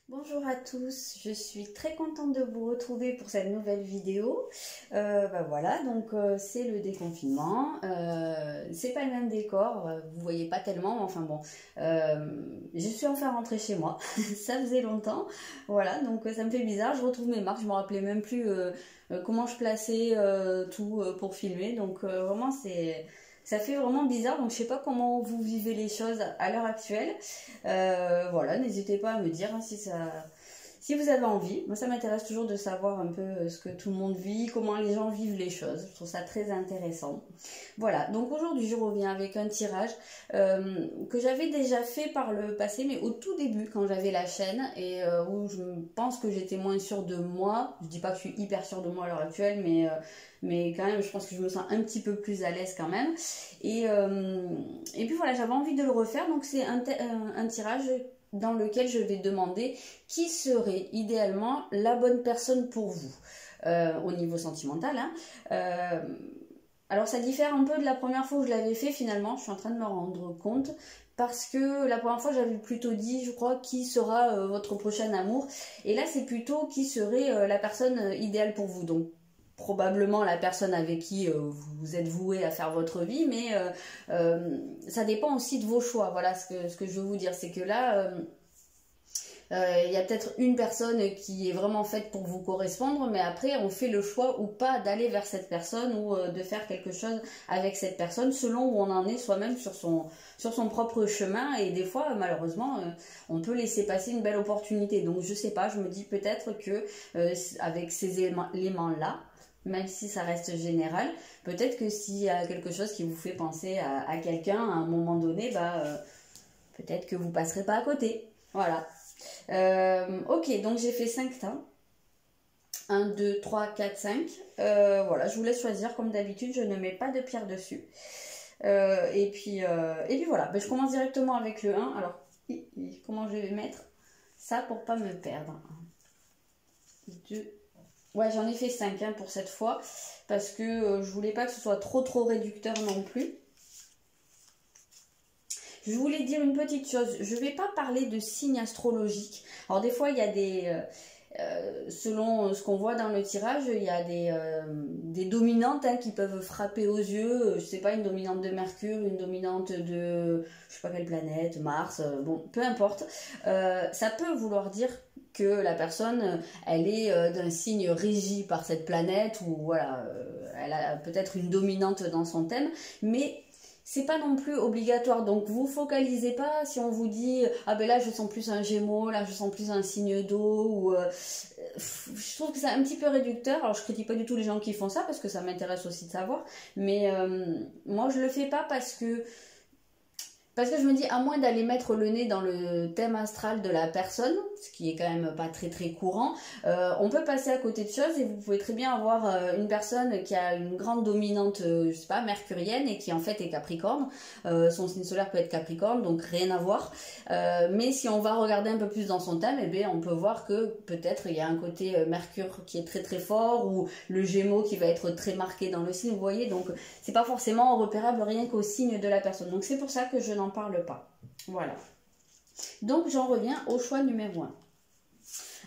Bonjour à tous, je suis très contente de vous retrouver pour cette nouvelle vidéo. Voilà, donc c'est le déconfinement. C'est pas le même décor, vous voyez pas tellement, mais enfin bon, je suis enfin rentrée chez moi. Ça faisait longtemps, voilà, donc ça me fait bizarre. Je retrouve mes marques, je me rappelais même plus comment je plaçais tout pour filmer, donc vraiment ça fait vraiment bizarre, donc je sais pas comment vous vivez les choses à l'heure actuelle. Voilà, n'hésitez pas à me dire hein, si vous avez envie. Moi, ça m'intéresse toujours de savoir un peu ce que tout le monde vit, comment les gens vivent les choses. Je trouve ça très intéressant. Voilà, donc aujourd'hui, je reviens avec un tirage que j'avais déjà fait par le passé, mais au tout début, quand j'avais la chaîne, et où je pense que j'étais moins sûre de moi. Je dis pas que je suis hyper sûre de moi à l'heure actuelle, mais quand même, je pense que je me sens un petit peu plus à l'aise quand même. Et puis voilà, j'avais envie de le refaire, donc c'est un tirage dans lequel je vais demander qui serait idéalement la bonne personne pour vous au niveau sentimental. Hein. Alors ça diffère un peu de la première fois où je l'avais fait finalement, je suis en train de me rendre compte. Parce que la première fois j'avais plutôt dit, je crois, qui sera votre prochain amour. Et là c'est plutôt qui serait la personne idéale pour vous. Donc probablement la personne avec qui vous êtes voué à faire votre vie, mais ça dépend aussi de vos choix. Voilà ce que je veux vous dire, c'est que là, il y a peut-être une personne qui est vraiment faite pour vous correspondre, mais après on fait le choix ou pas d'aller vers cette personne ou de faire quelque chose avec cette personne selon où on en est soi-même sur son propre chemin. Et des fois, malheureusement, on peut laisser passer une belle opportunité. Donc je sais pas, je me dis peut-être que avec ces éléments-là, même si ça reste général, peut-être que s'il y a quelque chose qui vous fait penser à quelqu'un à un moment donné, peut-être que vous passerez pas à côté. Voilà. Ok, donc j'ai fait 5 temps. 1, 2, 3, 4, 5. Voilà, je vous laisse choisir comme d'habitude, je ne mets pas de pierre dessus. Et puis voilà, je commence directement avec le 1. Alors, comment je vais mettre ça pour pas me perdre? 2. Ouais, j'en ai fait 5 hein, pour cette fois, parce que je voulais pas que ce soit trop réducteur non plus. Je voulais dire une petite chose, je vais pas parler de signes astrologiques. Alors des fois, il y a selon ce qu'on voit dans le tirage, il y a des dominantes hein, qui peuvent frapper aux yeux. Je sais pas, une dominante de Mercure, une dominante de, je sais pas quelle planète, Mars, bon, peu importe. Ça peut vouloir dire que la personne, elle est d'un signe régi par cette planète, ou voilà, elle a peut-être une dominante dans son thème, mais c'est pas non plus obligatoire. Donc vous focalisez pas si on vous dit ah ben là je sens plus un Gémeaux, là je sens plus un signe d'eau, ou je trouve que c'est un petit peu réducteur. Alors je critique pas du tout les gens qui font ça parce que ça m'intéresse aussi de savoir, mais moi je le fais pas parce que je me dis, à moins d'aller mettre le nez dans le thème astral de la personne, ce qui est quand même pas très courant, on peut passer à côté de choses. Et vous pouvez très bien avoir une personne qui a une grande dominante, je sais pas, mercurienne, et qui en fait est Capricorne. Son signe solaire peut être Capricorne, donc rien à voir. Mais si on va regarder un peu plus dans son thème, eh bien, on peut voir que peut-être il y a un côté Mercure qui est très fort, ou le Gémeaux qui va être très marqué dans le signe, vous voyez. Donc c'est pas forcément repérable rien qu'au signe de la personne. Donc c'est pour ça que je n'en parle pas. Voilà. Donc j'en reviens au choix numéro 1.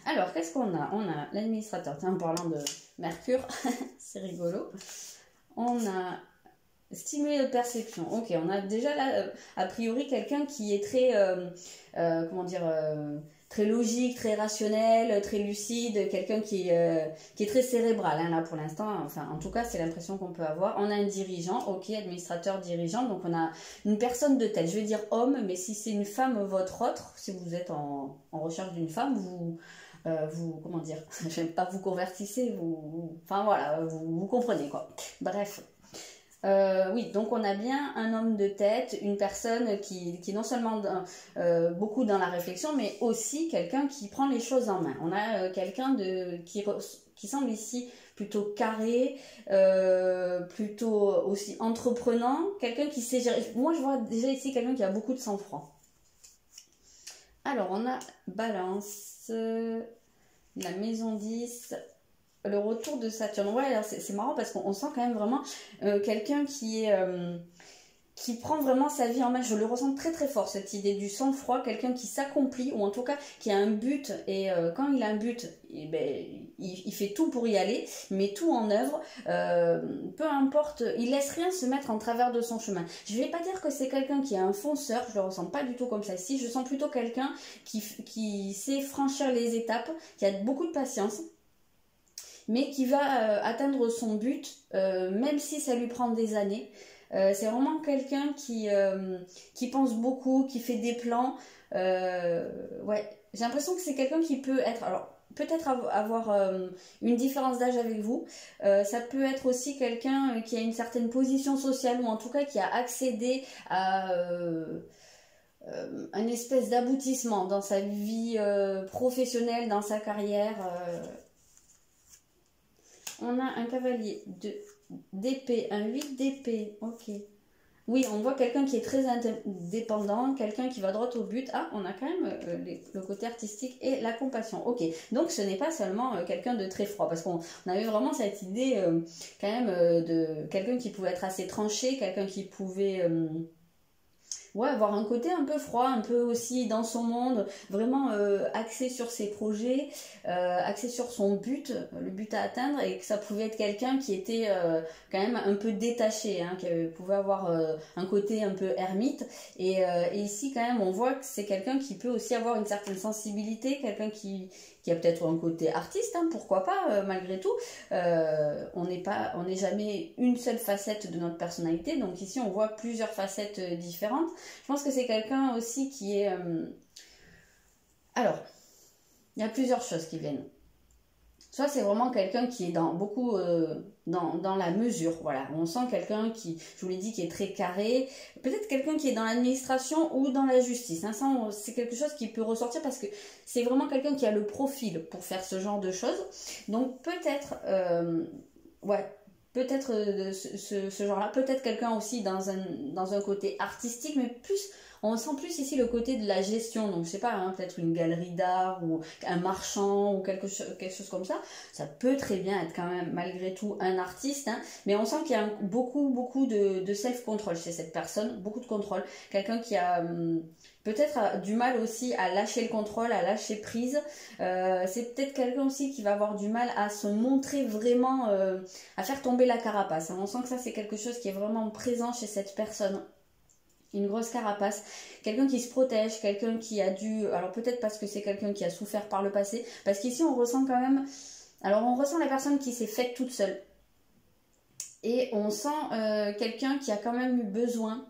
Alors, qu'est-ce qu'on a? On a l'administrateur. Tiens, en parlant de Mercure, c'est rigolo. On a stimuler notre perception. Ok, on a déjà là, a priori, quelqu'un qui est très, comment dire, très logique, très rationnel, très lucide, quelqu'un qui est très cérébral, hein, là pour l'instant, enfin en tout cas c'est l'impression qu'on peut avoir. On a un dirigeant, ok, administrateur, dirigeant, donc on a une personne de tête, je vais dire homme, mais si c'est une femme, votre autre, si vous êtes en recherche d'une femme, comment dire, je n'aime pas vous convertissez, enfin voilà, vous comprenez quoi. Bref. Oui, donc on a bien un homme de tête, une personne qui est non seulement beaucoup dans la réflexion, mais aussi quelqu'un qui prend les choses en main. On a quelqu'un qui semble ici plutôt carré, plutôt aussi entreprenant, quelqu'un qui sait gérer. Moi, je vois déjà ici quelqu'un qui a beaucoup de sang-froid. Alors, on a Balance, la maison 10... Le retour de Saturne. Ouais, alors c'est marrant parce qu'on sent quand même vraiment quelqu'un qui est qui prend vraiment sa vie en main. Je le ressens très très fort, cette idée du sang-froid, quelqu'un qui s'accomplit, ou en tout cas qui a un but, et quand il a un but, eh ben, il fait tout pour y aller, met tout en œuvre, peu importe, il laisse rien se mettre en travers de son chemin. Je vais pas dire que c'est quelqu'un qui est un fonceur, je le ressens pas du tout comme ça ici, je sens plutôt quelqu'un qui sait franchir les étapes, qui a beaucoup de patience, mais qui va atteindre son but, même si ça lui prend des années. C'est vraiment quelqu'un qui pense beaucoup, qui fait des plans. Ouais, j'ai l'impression que c'est quelqu'un qui peut être... Alors, peut-être avoir une différence d'âge avec vous. Ça peut être aussi quelqu'un qui a une certaine position sociale, ou en tout cas qui a accédé à un espèce d'aboutissement dans sa vie professionnelle, dans sa carrière. On a un cavalier d'épée, un 8 d'épée, ok. Oui, on voit quelqu'un qui est très indépendant, quelqu'un qui va droit au but. Ah, on a quand même le côté artistique et la compassion. Ok, donc ce n'est pas seulement quelqu'un de très froid, parce qu'on avait vraiment cette idée quand même de quelqu'un qui pouvait être assez tranché, quelqu'un qui pouvait... ouais, avoir un côté un peu froid, un peu aussi dans son monde, vraiment axé sur ses projets, axé sur son but, le but à atteindre, et que ça pouvait être quelqu'un qui était quand même un peu détaché, hein, qui pouvait avoir un côté un peu ermite. Et ici, quand même, on voit que c'est quelqu'un qui peut aussi avoir une certaine sensibilité, quelqu'un qui a peut-être un côté artiste, hein, pourquoi pas, malgré tout. On n'est jamais une seule facette de notre personnalité, donc ici on voit plusieurs facettes différentes. Je pense que c'est quelqu'un aussi qui est... Alors, il y a plusieurs choses qui viennent. Soit c'est vraiment quelqu'un qui est beaucoup dans la mesure, voilà. On sent quelqu'un qui, je vous l'ai dit, qui est très carré. Peut-être quelqu'un qui est dans l'administration ou dans la justice. Hein. Ça, c'est quelque chose qui peut ressortir parce que c'est vraiment quelqu'un qui a le profil pour faire ce genre de choses. Donc peut-être, ouais, peut-être ce genre-là. Peut-être quelqu'un aussi dans un côté artistique, mais plus... On sent plus ici le côté de la gestion, donc je sais pas, hein, peut-être une galerie d'art ou un marchand ou quelque chose comme ça. Ça peut très bien être quand même malgré tout un artiste, hein, mais on sent qu'il y a beaucoup de self-control chez cette personne, beaucoup de contrôle. Quelqu'un qui a peut-être du mal aussi à lâcher le contrôle, à lâcher prise. C'est peut-être quelqu'un aussi qui va avoir du mal à se montrer vraiment, à faire tomber la carapace. Hein. On sent que ça c'est quelque chose qui est vraiment présent chez cette personne. Une grosse carapace, quelqu'un qui se protège, quelqu'un qui a dû, alors peut-être parce que c'est quelqu'un qui a souffert par le passé, parce qu'ici on ressent quand même, alors on ressent la personne qui s'est faite toute seule, et on sent quelqu'un qui a quand même eu besoin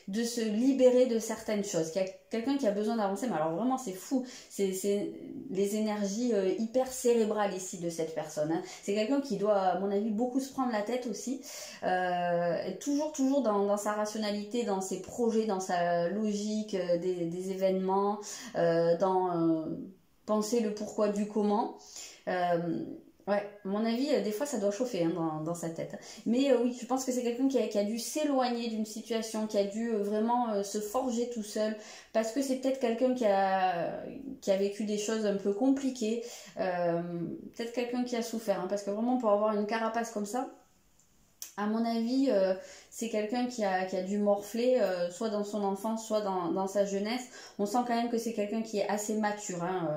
de se libérer de certaines choses, quelqu'un qui a besoin d'avancer, mais alors vraiment c'est fou, c'est les énergies hyper cérébrales ici de cette personne, hein. C'est quelqu'un qui doit à mon avis beaucoup se prendre la tête aussi, toujours dans sa rationalité, dans ses projets, dans sa logique des événements, dans penser le pourquoi du comment. Ouais, à mon avis, des fois ça doit chauffer, hein, dans sa tête. Mais oui, je pense que c'est quelqu'un qui a dû s'éloigner d'une situation, qui a dû vraiment se forger tout seul, parce que c'est peut-être quelqu'un qui a vécu des choses un peu compliquées, peut-être quelqu'un qui a souffert, hein, parce que vraiment pour avoir une carapace comme ça, à mon avis, c'est quelqu'un qui a dû morfler, soit dans son enfance, soit dans sa jeunesse. On sent quand même que c'est quelqu'un qui est assez mature, hein,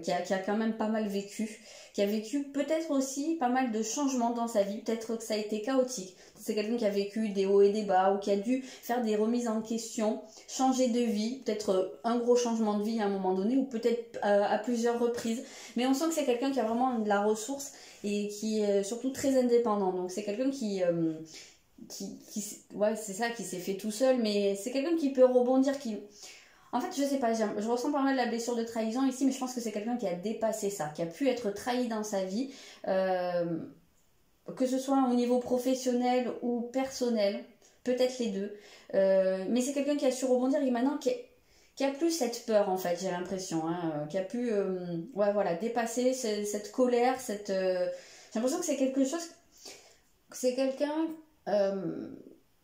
qui a quand même pas mal vécu, qui a vécu peut-être aussi pas mal de changements dans sa vie, peut-être que ça a été chaotique. C'est quelqu'un qui a vécu des hauts et des bas, ou qui a dû faire des remises en question, changer de vie, peut-être un gros changement de vie à un moment donné, ou peut-être à plusieurs reprises. Mais on sent que c'est quelqu'un qui a vraiment de la ressource, et qui est surtout très indépendant. Donc c'est quelqu'un ouais, c'est ça, qui s'est fait tout seul, mais c'est quelqu'un qui peut rebondir, En fait, je sais pas, je ressens pas mal la blessure de trahison ici, mais je pense que c'est quelqu'un qui a dépassé ça, qui a pu être trahi dans sa vie, que ce soit au niveau professionnel ou personnel, peut-être les deux. Mais c'est quelqu'un qui a su rebondir et maintenant qui a plus cette peur, en fait, j'ai l'impression, hein, qui a pu ouais, voilà, dépasser cette colère, j'ai l'impression que c'est quelque chose, c'est quelqu'un...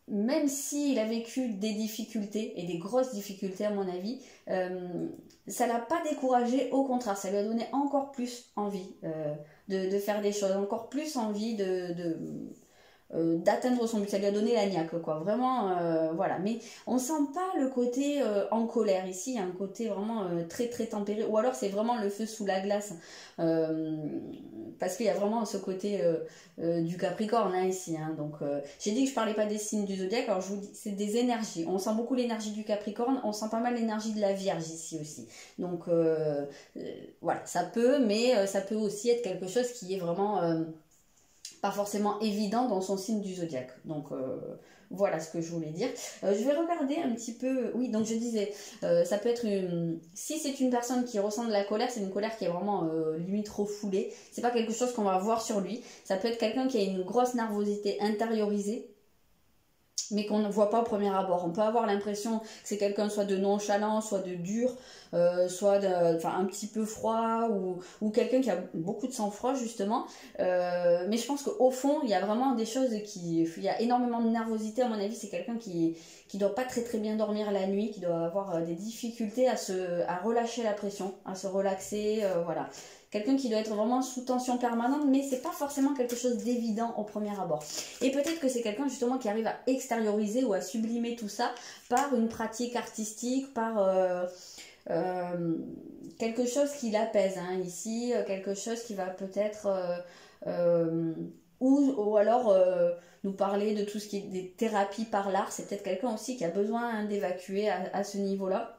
même s'il a vécu des difficultés, et des grosses difficultés à mon avis, ça l'a pas découragé, au contraire, ça lui a donné encore plus envie de faire des choses, encore plus envie d'atteindre son but. Ça lui a donné la niaque, quoi. Vraiment, voilà. Mais on sent pas le côté en colère ici. Il y a un côté vraiment très très tempéré. Ou alors c'est vraiment le feu sous la glace. Parce qu'il y a vraiment ce côté du Capricorne hein, ici. Hein. Donc j'ai dit que je parlais pas des signes du zodiaque. Alors je vous dis, c'est des énergies. On sent beaucoup l'énergie du Capricorne. On sent pas mal l'énergie de la Vierge ici aussi. Donc voilà, ça peut, mais ça peut aussi être quelque chose qui est vraiment pas forcément évident dans son signe du zodiaque. Donc voilà ce que je voulais dire. Je vais regarder un petit peu. Oui, donc je disais, ça peut être si c'est une personne qui ressent de la colère, c'est une colère qui est vraiment limite refoulée. C'est pas quelque chose qu'on va voir sur lui. Ça peut être quelqu'un qui a une grosse nervosité intériorisée, mais qu'on ne voit pas au premier abord. On peut avoir l'impression que c'est quelqu'un soit de nonchalant, soit de dur, soit un petit peu froid, ou quelqu'un qui a beaucoup de sang-froid justement. Mais je pense qu'au fond, il y a vraiment des choses il y a énormément de nervosité. À mon avis, c'est quelqu'un qui doit pas très très bien dormir la nuit, qui doit avoir des difficultés à relâcher la pression, à se relaxer, voilà. Quelqu'un qui doit être vraiment sous tension permanente, mais c'est pas forcément quelque chose d'évident au premier abord. Et peut-être que c'est quelqu'un justement qui arrive à extérioriser ou à sublimer tout ça par une pratique artistique, par quelque chose qui l'apaise. Hein, ici, quelque chose qui va peut-être... ou alors nous parler de tout ce qui est des thérapies par l'art. C'est peut-être quelqu'un aussi qui a besoin hein, d'évacuer à ce niveau-là.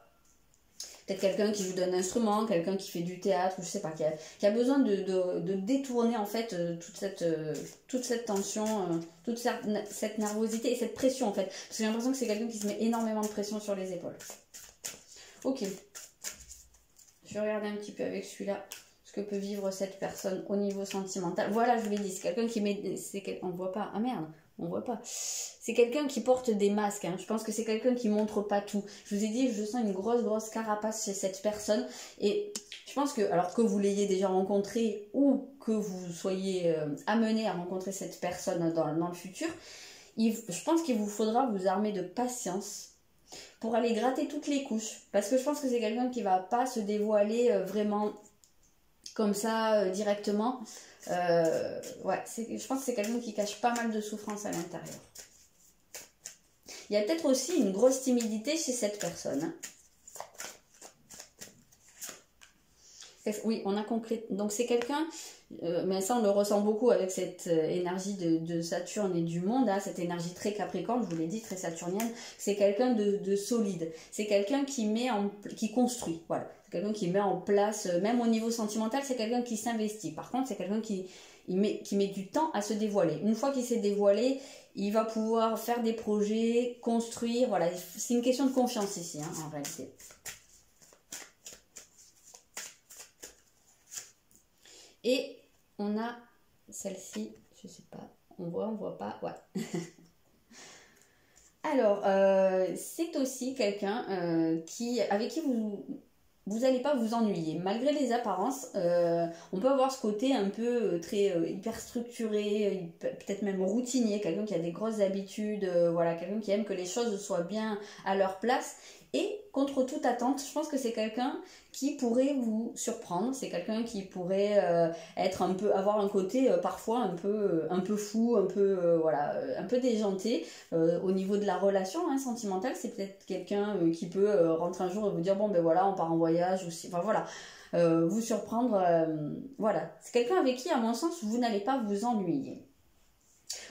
Peut-être quelqu'un qui joue d'un instrument, quelqu'un qui fait du théâtre, je sais pas, qui a besoin de détourner en fait toute cette tension, toute cette nervosité et cette pression en fait. Parce que j'ai l'impression que c'est quelqu'un qui se met énormément de pression sur les épaules. Ok. Je vais regarder un petit peu avec celui-là ce que peut vivre cette personne au niveau sentimental. Voilà, je vous l'ai dit, c'est quelqu'un qui met... On voit pas. Ah merde, on voit pas. C'est quelqu'un qui porte des masques. Hein. Je pense que c'est quelqu'un qui montre pas tout. Je vous ai dit, je sens une grosse carapace chez cette personne. Et je pense que, alors que vous l'ayez déjà rencontré ou que vous soyez amené à rencontrer cette personne dans le futur, je pense qu'il vous faudra vous armer de patience pour aller gratter toutes les couches. Parce que je pense que c'est quelqu'un qui va pas se dévoiler vraiment comme ça directement. Ouais, je pense que c'est quelqu'un qui cache pas mal de souffrance à l'intérieur. Il y a peut-être aussi une grosse timidité chez cette personne. Oui, on a concret. Donc c'est quelqu'un, mais ça on le ressent beaucoup avec cette énergie de Saturne et du monde, hein, cette énergie très capricorne, je vous l'ai dit, très saturnienne. C'est quelqu'un de solide. C'est quelqu'un qui construit. Voilà. C'est quelqu'un qui met en place, même au niveau sentimental, c'est quelqu'un qui s'investit. Par contre, c'est quelqu'un qui met du temps à se dévoiler. Une fois qu'il s'est dévoilé, il va pouvoir faire des projets, construire. Voilà, c'est une question de confiance ici, hein, en réalité. Et on a celle-ci, je sais pas, on voit pas, ouais. Alors, c'est aussi quelqu'un avec qui vous n'allez pas vous ennuyer. Malgré les apparences, on peut avoir ce côté un peu très hyper structuré, peut-être même routinier, quelqu'un qui a des grosses habitudes, voilà, quelqu'un qui aime que les choses soient bien à leur place. Et contre toute attente, je pense que c'est quelqu'un qui pourrait vous surprendre. C'est quelqu'un qui pourrait avoir un côté parfois un peu fou, voilà, un peu déjanté au niveau de la relation hein, sentimentale. C'est peut-être quelqu'un qui peut rentrer un jour et vous dire bon ben voilà, on part en voyage aussi. Enfin voilà, vous surprendre. Voilà, c'est quelqu'un avec qui, à mon sens, vous n'allez pas vous ennuyer.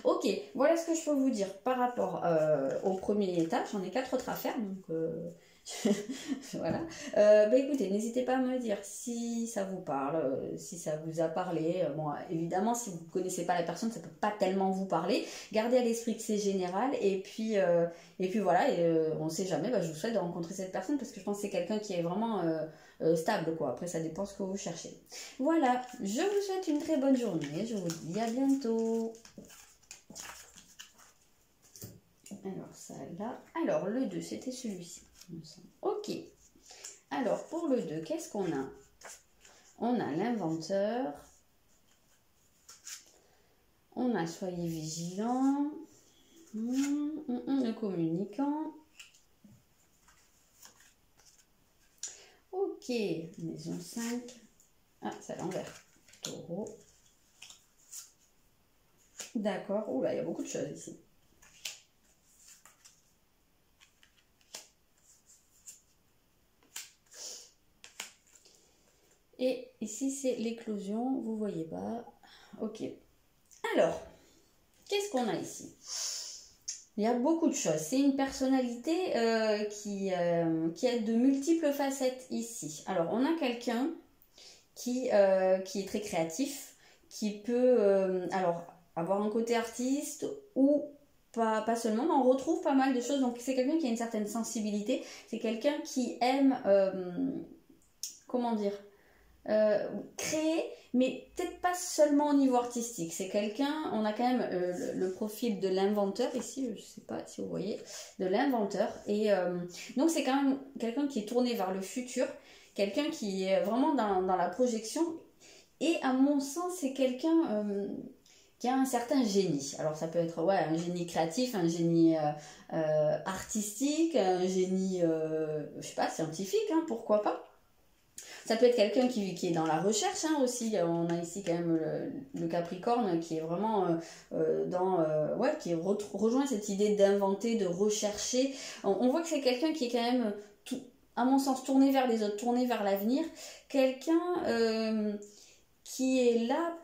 Ok, voilà ce que je peux vous dire par rapport au premier état. J'en ai 4 autres à faire, donc voilà. Bah écoutez, n'hésitez pas à me dire si ça vous parle, si ça vous a parlé. Bon, évidemment, si vous ne connaissez pas la personne, ça ne peut pas tellement vous parler. Gardez à l'esprit que c'est général, et puis voilà, on ne sait jamais, bah, je vous souhaite de rencontrer cette personne, parce que je pense que c'est quelqu'un qui est vraiment stable, quoi. Après, ça dépend ce que vous cherchez. Voilà, je vous souhaite une très bonne journée, je vous dis à bientôt. Alors ça là, alors le 2 c'était celui-ci. Ok, alors pour le 2 qu'est-ce qu'on a? On a l'inventeur, on a soyez vigilant, le communicant. Ok, maison 5, ah c'est à l'envers, taureau. D'accord. Oula, il y a beaucoup de choses ici. Et ici, c'est l'éclosion. Vous voyez pas. Ok. Alors, qu'est-ce qu'on a ici? Il y a beaucoup de choses. C'est une personnalité qui a de multiples facettes ici. Alors, on a quelqu'un qui est très créatif, qui peut alors avoir un côté artiste ou pas seulement, mais on retrouve pas mal de choses. Donc, c'est quelqu'un qui a une certaine sensibilité. C'est quelqu'un qui aime, comment dire, créer, mais peut-être pas seulement au niveau artistique. C'est quelqu'un, on a quand même le profil de l'inventeur ici, je sais pas si vous voyez, de l'inventeur. Et donc c'est quand même quelqu'un qui est tourné vers le futur, quelqu'un qui est vraiment dans la projection. Et à mon sens, c'est quelqu'un qui a un certain génie. Alors ça peut être ouais, un génie créatif, un génie artistique, un génie, je sais pas, scientifique, hein, pourquoi pas. Ça peut être quelqu'un qui est dans la recherche hein, aussi. On a ici quand même le Capricorne qui est vraiment ouais, qui rejoint cette idée d'inventer, de rechercher. On voit que c'est quelqu'un qui est quand même, à mon sens, tourné vers les autres, tourné vers l'avenir. Quelqu'un qui est là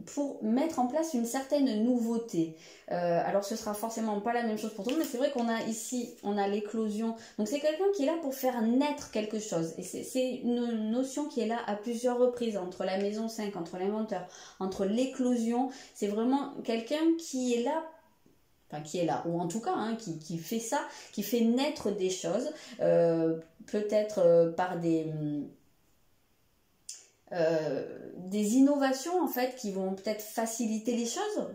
pour mettre en place une certaine nouveauté. Alors ce sera forcément pas la même chose pour tout le monde, mais c'est vrai qu'on a ici, on a l'éclosion. Donc c'est quelqu'un qui est là pour faire naître quelque chose. Et c'est une notion qui est là à plusieurs reprises, entre la maison 5, entre l'inventeur, entre l'éclosion. C'est vraiment quelqu'un qui est là, enfin qui est là, ou en tout cas hein, qui fait ça, qui fait naître des choses, peut-être par des innovations en fait qui vont peut-être faciliter les choses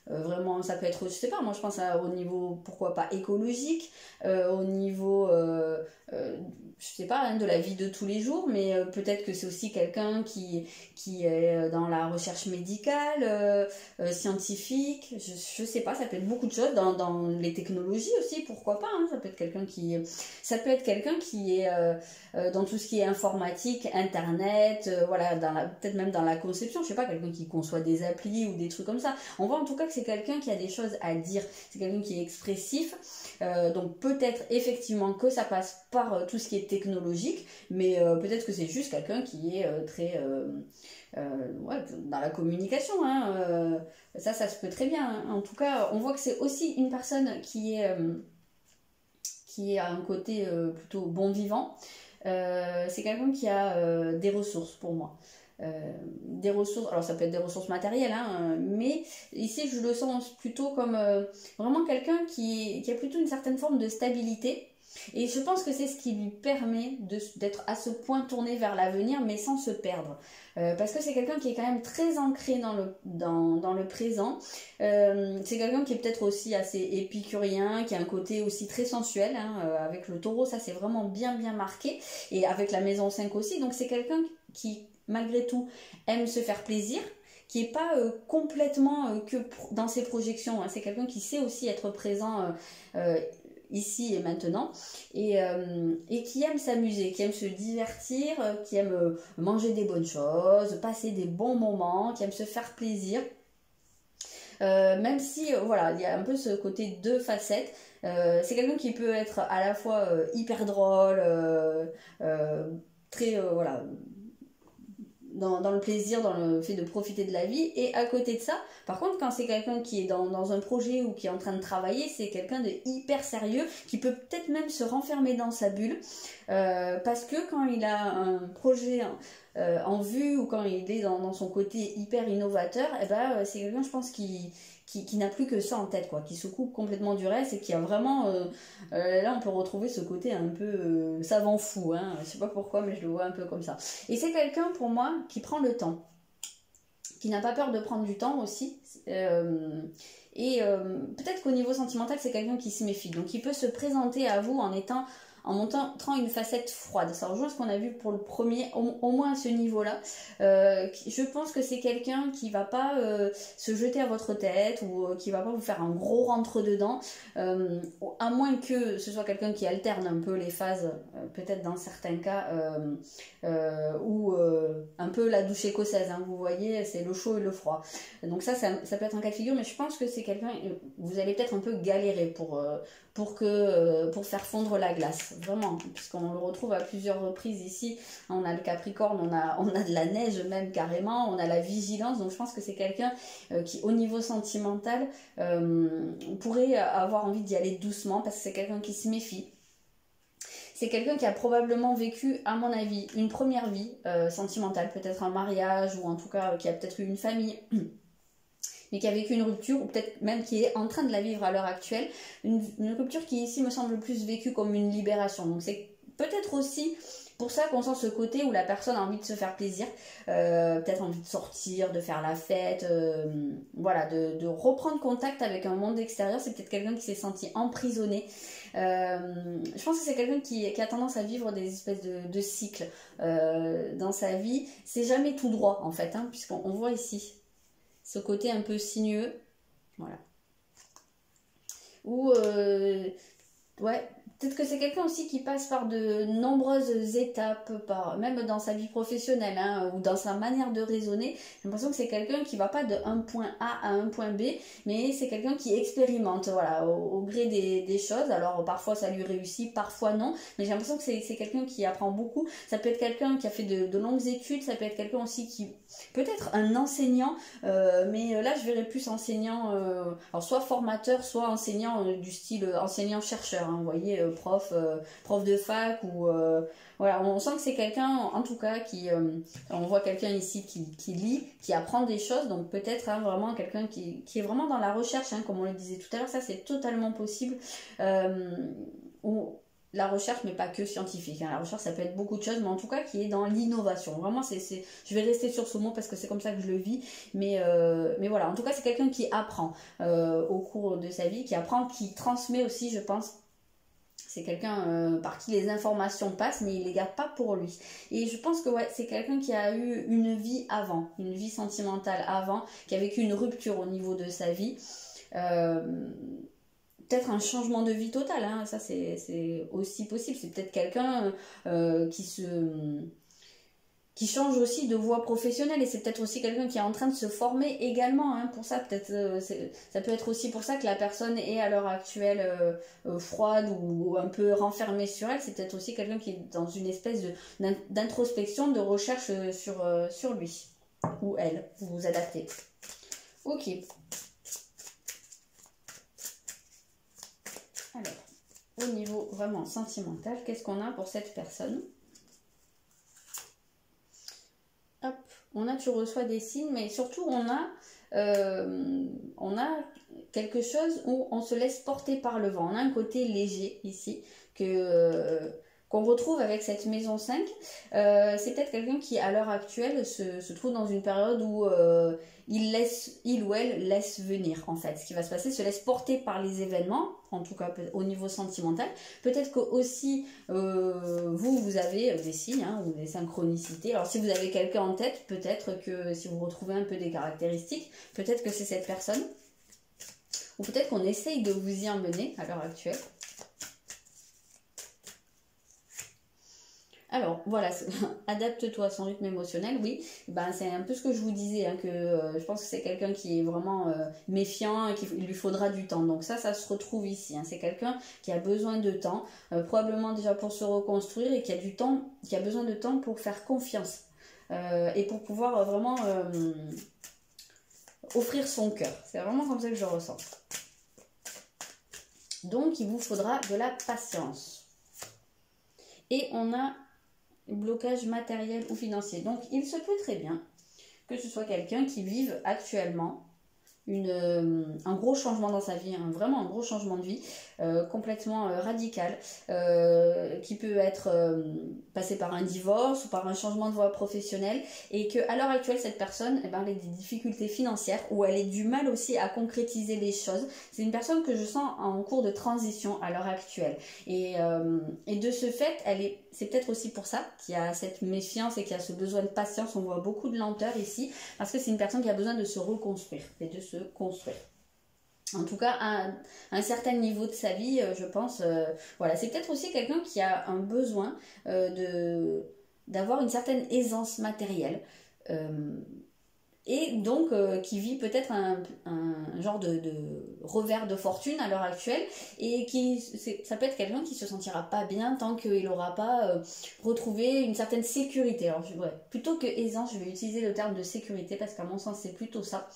vraiment ça peut être je sais pas moi je pense au niveau pourquoi pas écologique au niveau je sais pas hein, de la vie de tous les jours mais peut-être que c'est aussi quelqu'un qui est dans la recherche médicale scientifique je sais pas ça peut être beaucoup de choses dans les technologies aussi pourquoi pas hein, ça peut être quelqu'un qui est dans tout ce qui est informatique internet voilà peut-être même dans la conception je sais pas quelqu'un qui conçoit des applis ou des trucs comme ça on voit en tout cas que c'est quelqu'un qui a des choses à dire c'est quelqu'un qui est expressif donc peut-être effectivement que ça passe par tout ce qui est technologique mais peut-être que c'est juste quelqu'un qui est très ouais, dans la communication hein, ça se peut très bien hein. En tout cas on voit que c'est aussi une personne qui a un côté plutôt bon vivant c'est quelqu'un qui a des ressources pour moi des ressources, alors ça peut être des ressources matérielles hein, mais ici je le sens plutôt comme vraiment quelqu'un qui a plutôt une certaine forme de stabilité et je pense que c'est ce qui lui permet d'être à ce point tourné vers l'avenir mais sans se perdre parce que c'est quelqu'un qui est quand même très ancré dans le présent c'est quelqu'un qui est peut-être aussi assez épicurien qui a un côté aussi très sensuel hein, avec le taureau ça c'est vraiment bien marqué et avec la maison 5 aussi donc c'est quelqu'un qui malgré tout aime se faire plaisir qui n'est pas complètement que dans ses projections hein. C'est quelqu'un qui sait aussi être présent ici et maintenant et qui aime s'amuser, qui aime se divertir, qui aime manger des bonnes choses, passer des bons moments, qui aime se faire plaisir même si voilà il y a un peu ce côté deux facettes c'est quelqu'un qui peut être à la fois hyper drôle très voilà dans le plaisir, dans le fait de profiter de la vie. Et à côté de ça, par contre, quand c'est quelqu'un qui est dans un projet ou qui est en train de travailler, c'est quelqu'un de hyper sérieux, qui peut peut-être même se renfermer dans sa bulle, parce que quand il a un projet en vue ou quand il est dans son côté hyper innovateur, eh ben, c'est quelqu'un, je pense, qui n'a plus que ça en tête, quoi, qui se coupe complètement du reste et qui a vraiment là on peut retrouver ce côté un peu savant fou hein. Je sais pas pourquoi mais je le vois un peu comme ça et c'est quelqu'un pour moi qui prend le temps qui n'a pas peur de prendre du temps aussi et peut-être qu'au niveau sentimental c'est quelqu'un qui se méfie donc il peut se présenter à vous en étant en montrant une facette froide. Ça rejoint ce qu'on a vu pour le premier, au moins à ce niveau-là. Je pense que c'est quelqu'un qui va pas se jeter à votre tête ou qui va pas vous faire un gros rentre-dedans, à moins que ce soit quelqu'un qui alterne un peu les phases, peut-être dans certains cas, ou un peu la douche écossaise, hein, vous voyez, c'est le chaud et le froid. Donc ça peut être un cas de figure, mais je pense que c'est quelqu'un, vous allez peut-être un peu galérer pour faire fondre la glace, vraiment, puisqu'on le retrouve à plusieurs reprises ici. On a le Capricorne, on a de la neige même carrément, on a la vigilance, donc je pense que c'est quelqu'un qui au niveau sentimental pourrait avoir envie d'y aller doucement, parce que c'est quelqu'un qui se méfie. C'est quelqu'un qui a probablement vécu, à mon avis, une première vie sentimentale, peut-être un mariage, ou en tout cas qui a peut-être eu une famille, mais qui a vécu une rupture, ou peut-être même qui est en train de la vivre à l'heure actuelle. Une rupture qui ici me semble plus vécue comme une libération. Donc c'est peut-être aussi pour ça qu'on sent ce côté où la personne a envie de se faire plaisir, peut-être envie de sortir, de faire la fête, voilà, de reprendre contact avec un monde extérieur. C'est peut-être quelqu'un qui s'est senti emprisonné. Je pense que c'est quelqu'un qui a tendance à vivre des espèces de cycles dans sa vie. C'est jamais tout droit en fait, hein, puisqu'on voit ici ce côté un peu sinueux, voilà. Ou, ouais, peut-être que c'est quelqu'un aussi qui passe par de nombreuses étapes, même dans sa vie professionnelle, hein, ou dans sa manière de raisonner. J'ai l'impression que c'est quelqu'un qui va pas de un point A à un point B, mais c'est quelqu'un qui expérimente, voilà, au gré des choses. Alors parfois ça lui réussit, parfois non, mais j'ai l'impression que c'est quelqu'un qui apprend beaucoup. Ça peut être quelqu'un qui a fait de longues études, ça peut être quelqu'un aussi qui, peut-être un enseignant, mais là je verrais plus enseignant, alors soit formateur, soit enseignant du style enseignant-chercheur, hein, vous voyez, prof de fac, ou voilà, on sent que c'est quelqu'un en tout cas qui, on voit quelqu'un ici qui lit, qui apprend des choses, donc peut-être hein, vraiment quelqu'un qui est vraiment dans la recherche, hein, comme on le disait tout à l'heure. Ça c'est totalement possible, ou la recherche, mais pas que scientifique, hein. La recherche ça peut être beaucoup de choses, mais en tout cas qui est dans l'innovation. Vraiment je vais rester sur ce mot parce que c'est comme ça que je le vis, mais voilà, en tout cas c'est quelqu'un qui apprend au cours de sa vie, qui apprend, qui transmet aussi, je pense. C'est quelqu'un par qui les informations passent, mais il les garde pas pour lui. Et je pense que ouais, c'est quelqu'un qui a eu une vie avant, une vie sentimentale avant, qui a vécu une rupture au niveau de sa vie. Peut-être un changement de vie total, hein. Ça c'est aussi possible. C'est peut-être quelqu'un qui change aussi de voie professionnelle, et c'est peut-être aussi quelqu'un qui est en train de se former également, hein, pour ça. Peut-être ça peut être aussi pour ça que la personne est à l'heure actuelle froide ou un peu renfermée sur elle. C'est peut-être aussi quelqu'un qui est dans une espèce d'introspection, de recherche sur lui ou elle. Vous vous adaptez. Ok. Alors, au niveau vraiment sentimental, qu'est-ce qu'on a pour cette personne? Hop, on a tu reçois des signes, mais surtout on a quelque chose où on se laisse porter par le vent. On a un côté léger ici qu'on retrouve avec cette maison 5. C'est peut-être quelqu'un qui à l'heure actuelle se trouve dans une période où il ou elle laisse venir, en fait. Ce qui va se passer, se laisse porter par les événements, en tout cas au niveau sentimental. Peut-être que aussi vous avez des signes, hein, ou des synchronicités. Alors si vous avez quelqu'un en tête, peut-être que si vous retrouvez un peu des caractéristiques, peut-être que c'est cette personne. Ou peut-être qu'on essaye de vous y emmener à l'heure actuelle. Alors voilà, adapte-toi à son rythme émotionnel, oui, ben, c'est un peu ce que je vous disais, hein, que je pense que c'est quelqu'un qui est vraiment méfiant et qu'il lui faudra du temps. Donc ça se retrouve ici, hein. C'est quelqu'un qui a besoin de temps, probablement déjà pour se reconstruire, et qui a besoin de temps pour faire confiance et pour pouvoir vraiment offrir son cœur. C'est vraiment comme ça que je le ressens. Donc il vous faudra de la patience. Et on a blocage matériel ou financier. Donc il se peut très bien que ce soit quelqu'un qui vive actuellement un gros changement dans sa vie, hein, vraiment un gros changement de vie, complètement radical, qui peut être passé par un divorce ou par un changement de voie professionnelle, et qu'à l'heure actuelle, cette personne, elle a des difficultés financières, ou elle a du mal aussi à concrétiser les choses. C'est une personne que je sens en cours de transition à l'heure actuelle. Et de ce fait, c'est peut-être aussi pour ça qu'il y a cette méfiance et qu'il y a ce besoin de patience. On voit beaucoup de lenteur ici, parce que c'est une personne qui a besoin de se reconstruire et de se construire. En tout cas, à un certain niveau de sa vie, je pense, voilà, c'est peut-être aussi quelqu'un qui a un besoin d'avoir une certaine aisance matérielle. Et donc qui vit peut-être un genre de revers de fortune à l'heure actuelle, et ça peut être quelqu'un qui se sentira pas bien tant qu'il n'aura pas retrouvé une certaine sécurité. Alors plutôt que aisance, je vais utiliser le terme de sécurité, parce qu'à mon sens c'est plutôt ça.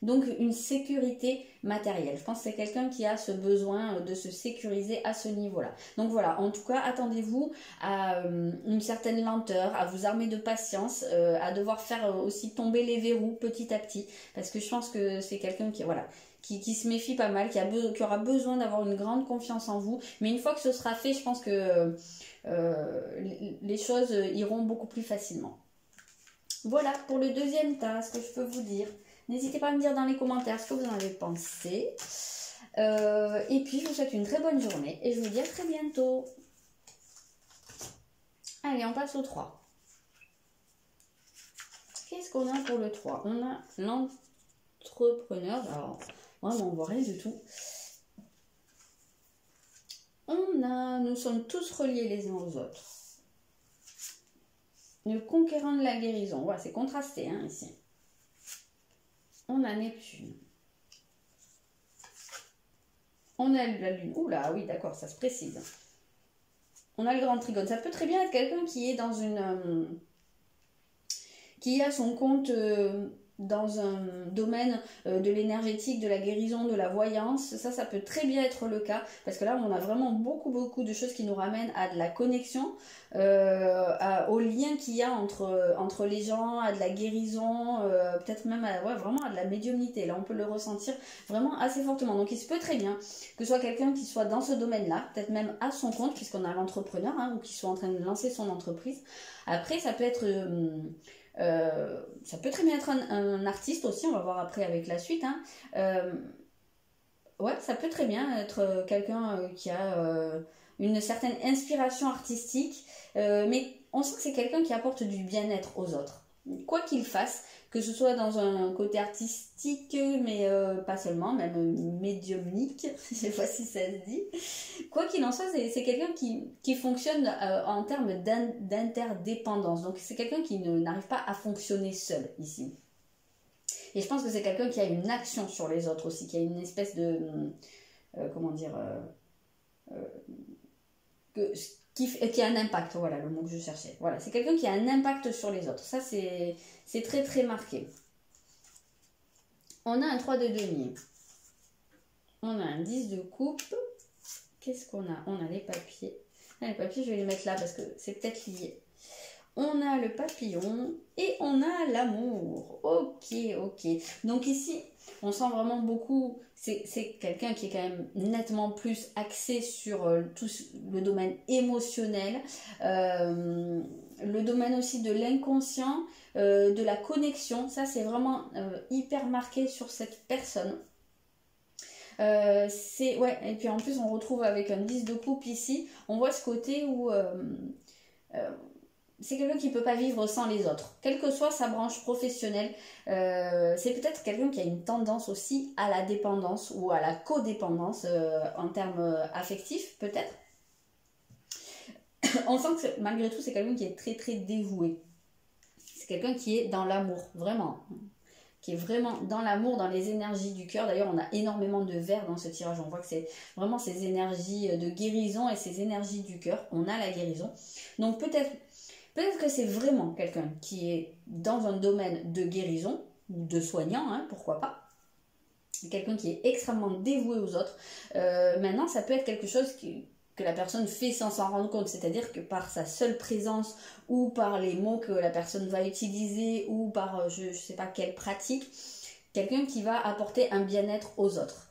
Donc une sécurité matérielle. Je pense que c'est quelqu'un qui a ce besoin de se sécuriser à ce niveau-là. Donc voilà, en tout cas, attendez-vous à une certaine lenteur, à vous armer de patience, à devoir faire aussi tomber les verrous petit à petit. Parce que je pense que c'est quelqu'un qui se méfie pas mal, qui aura besoin d'avoir une grande confiance en vous. Mais une fois que ce sera fait, je pense que les choses iront beaucoup plus facilement. Voilà pour le deuxième tas, ce que je peux vous dire. N'hésitez pas à me dire dans les commentaires ce que vous en avez pensé. Et puis, je vous souhaite une très bonne journée et je vous dis à très bientôt. Allez, on passe au 3. Qu'est-ce qu'on a pour le 3? On a l'entrepreneur. Alors, vraiment, on voit rien du tout. Nous sommes tous reliés les uns aux autres. Le conquérant de la guérison. Voilà, c'est contrasté hein, ici. On a Neptune. On a la Lune. Oula, oui, d'accord, ça se précise. On a le grand trigone. Ça peut très bien être quelqu'un qui est dans qui a son compte dans un domaine de l'énergétique, de la guérison, de la voyance. Ça peut très bien être le cas, parce que là, on a vraiment beaucoup de choses qui nous ramènent à de la connexion, au lien qu'il y a entre les gens, à de la guérison, peut-être même vraiment à de la médiumnité. Là, on peut le ressentir vraiment assez fortement. Donc, il se peut très bien que ce soit quelqu'un qui soit dans ce domaine-là, peut-être même à son compte, puisqu'on a l'entrepreneur, hein, ou qui soit en train de lancer son entreprise. Après, ça peut être... ça peut très bien être un artiste aussi, on va voir après avec la suite. Hein. Ouais, ça peut très bien être quelqu'un qui a une certaine inspiration artistique, mais on sent que c'est quelqu'un qui apporte du bien-être aux autres. Quoi qu'il fasse, que ce soit dans un côté artistique, mais pas seulement, même médiumnique, je sais pas si ça se dit. Quoi qu'il en soit, c'est quelqu'un qui fonctionne en termes d'interdépendance. Donc c'est quelqu'un qui n'arrive pas à fonctionner seul ici. Et je pense que c'est quelqu'un qui a une action sur les autres aussi, qui a une espèce de... comment dire... qui a un impact, voilà le mot que je cherchais. Voilà, c'est quelqu'un qui a un impact sur les autres. Ça, c'est très très marqué. On a un 3 de denier. On a un 10 de coupe. Qu'est-ce qu'on a? On a les papiers. Les papiers, je vais les mettre là parce que c'est peut-être lié. On a le papillon et on a l'amour. Ok. Donc ici, on sent vraiment beaucoup... C'est quelqu'un qui est quand même nettement plus axé sur tout le domaine émotionnel, le domaine aussi de l'inconscient, de la connexion. Ça, c'est vraiment hyper marqué sur cette personne. Et puis en plus, on retrouve avec un 10 de coupe ici, on voit ce côté où... c'est quelqu'un qui ne peut pas vivre sans les autres, quelle que soit sa branche professionnelle. C'est peut-être quelqu'un qui a une tendance aussi à la dépendance ou à la codépendance en termes affectifs, peut-être. On sent que malgré tout, c'est quelqu'un qui est très très dévoué. C'est quelqu'un qui est dans l'amour, vraiment. Qui est vraiment dans l'amour, dans les énergies du cœur. D'ailleurs, on a énormément de vert dans ce tirage. On voit que c'est vraiment ces énergies de guérison et ces énergies du cœur. On a la guérison. Donc peut-être que c'est vraiment quelqu'un qui est dans un domaine de guérison, ou de soignant, hein, pourquoi pas. Quelqu'un qui est extrêmement dévoué aux autres. Maintenant, ça peut être quelque chose que la personne fait sans s'en rendre compte. C'est-à-dire que par sa seule présence, ou par les mots que la personne va utiliser, ou par je ne sais pas quelle pratique, quelqu'un qui va apporter un bien-être aux autres.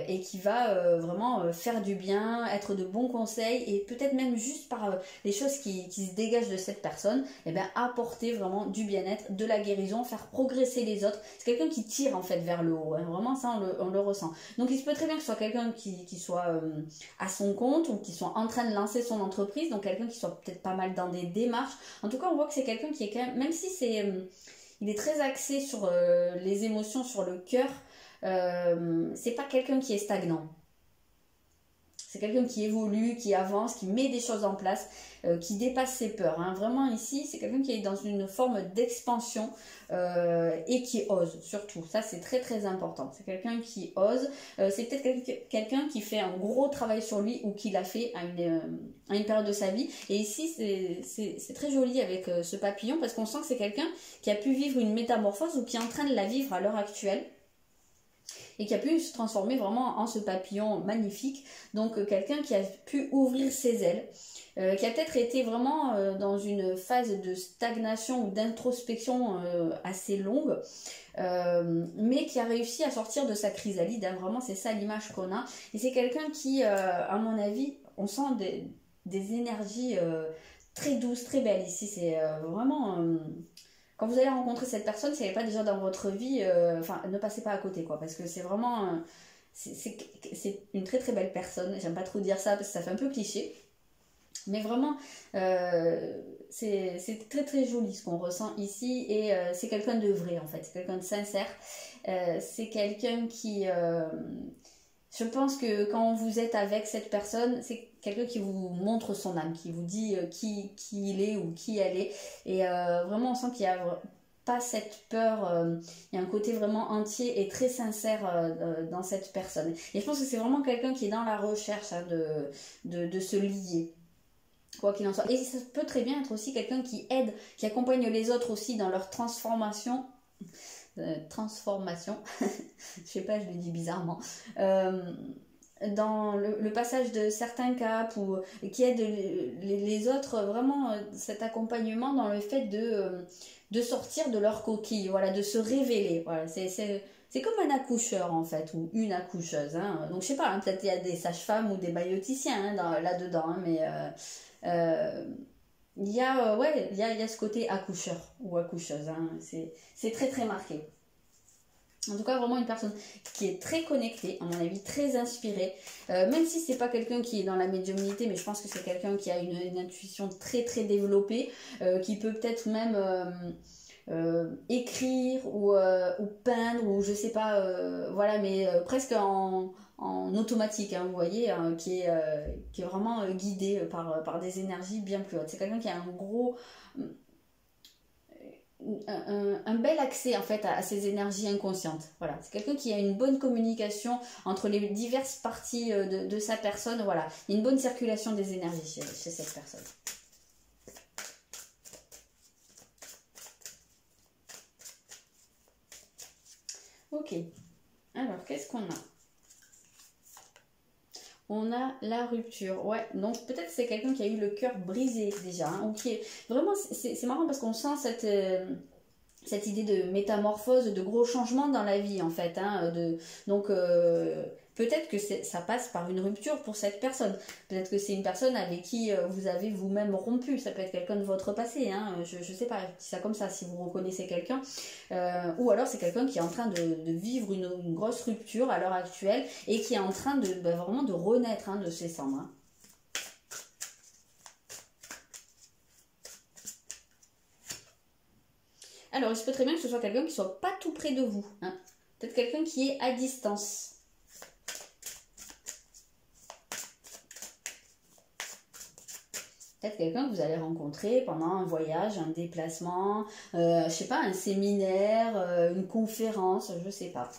Et qui va vraiment faire du bien, être de bons conseils et peut-être même juste par les choses qui se dégagent de cette personne, et bien apporter vraiment du bien-être, de la guérison, faire progresser les autres. C'est quelqu'un qui tire en fait vers le haut, hein. Vraiment ça on le ressent. Donc il se peut très bien que ce soit quelqu'un qui soit à son compte ou qui soit en train de lancer son entreprise, donc quelqu'un qui soit peut-être pas mal dans des démarches. En tout cas on voit que c'est quelqu'un qui est quand même si c'est il est très axé sur les émotions, sur le cœur. C'est pas quelqu'un qui est stagnant. C'est quelqu'un qui évolue, qui avance, qui met des choses en place, qui dépasse ses peurs. Hein. Vraiment ici, c'est quelqu'un qui est dans une forme d'expansion et qui ose surtout. Ça, c'est très très important. C'est quelqu'un qui ose. C'est peut-être quelqu'un qui fait un gros travail sur lui ou qui l'a fait à une période de sa vie. Et ici, c'est très joli avec ce papillon parce qu'on sent que c'est quelqu'un qui a pu vivre une métamorphose ou qui est en train de la vivre à l'heure actuelle. Et qui a pu se transformer vraiment en ce papillon magnifique. Donc quelqu'un qui a pu ouvrir ses ailes, qui a peut-être été vraiment dans une phase de stagnation ou d'introspection assez longue, mais qui a réussi à sortir de sa chrysalide. Hein. Vraiment, c'est ça l'image qu'on a. Et c'est quelqu'un qui, à mon avis, on sent des énergies très douces, très belles. Ici, c'est vraiment... Quand vous allez rencontrer cette personne, si elle n'est pas déjà dans votre vie, ne passez pas à côté, quoi, parce que c'est vraiment, c'est une très très belle personne. J'aime pas trop dire ça parce que ça fait un peu cliché, mais vraiment, c'est très très joli ce qu'on ressent ici et c'est quelqu'un de vrai en fait, c'est quelqu'un de sincère, c'est quelqu'un qui, je pense que quand vous êtes avec cette personne, c'est quelqu'un qui vous montre son âme, qui vous dit qui il est ou qui elle est. Et vraiment, on sent qu'il n'y a pas cette peur. Il y a un côté vraiment entier et très sincère dans cette personne. Et je pense que c'est vraiment quelqu'un qui est dans la recherche hein, de se lier. Quoi qu'il en soit. Et ça peut très bien être aussi quelqu'un qui aide, qui accompagne les autres aussi dans leur transformation. Je sais pas, je le dis bizarrement, dans le passage de certains caps ou qui aide les autres, vraiment cet accompagnement dans le fait de sortir de leur coquille, voilà, de se révéler, voilà, c'est comme un accoucheur en fait, ou une accoucheuse, hein. Donc je sais pas, hein, peut-être il y a des sages-femmes ou des maïoticiens hein, là-dedans, hein, mais il y a, il y a ce côté accoucheur ou accoucheuse, hein, c'est très très marqué. En tout cas, vraiment une personne qui est très connectée, à mon avis, très inspirée. Même si c'est pas quelqu'un qui est dans la médiumnité, mais je pense que c'est quelqu'un qui a une intuition très très développée, qui peut peut-être même écrire ou peindre ou je sais pas, voilà, mais presque en automatique, hein, vous voyez, hein, qui est vraiment guidé par des énergies bien plus hautes. C'est quelqu'un qui a un gros... un bel accès en fait à ces énergies inconscientes. Voilà, c'est quelqu'un qui a une bonne communication entre les diverses parties de sa personne. Voilà, il y a une bonne circulation des énergies chez cette personne. Ok, alors qu'est-ce qu'on a? On a la rupture, ouais, donc peut-être c'est quelqu'un qui a eu le cœur brisé déjà, hein, ou qui est... Vraiment, c'est marrant parce qu'on sent cette idée de métamorphose, de gros changements dans la vie en fait, hein, donc peut-être que ça passe par une rupture pour cette personne, peut-être que c'est une personne avec qui vous avez vous-même rompu, ça peut être quelqu'un de votre passé, hein, je sais pas, je dis ça comme ça si vous reconnaissez quelqu'un, ou alors c'est quelqu'un qui est en train de vivre une grosse rupture à l'heure actuelle et qui est en train de vraiment de renaître hein, de ses cendres. Hein. Alors, il se peut très bien que ce soit quelqu'un qui soit pas tout près de vous. Hein. Peut-être quelqu'un qui est à distance. Peut-être quelqu'un que vous allez rencontrer pendant un voyage, un déplacement, je sais pas, un séminaire, une conférence, je sais pas.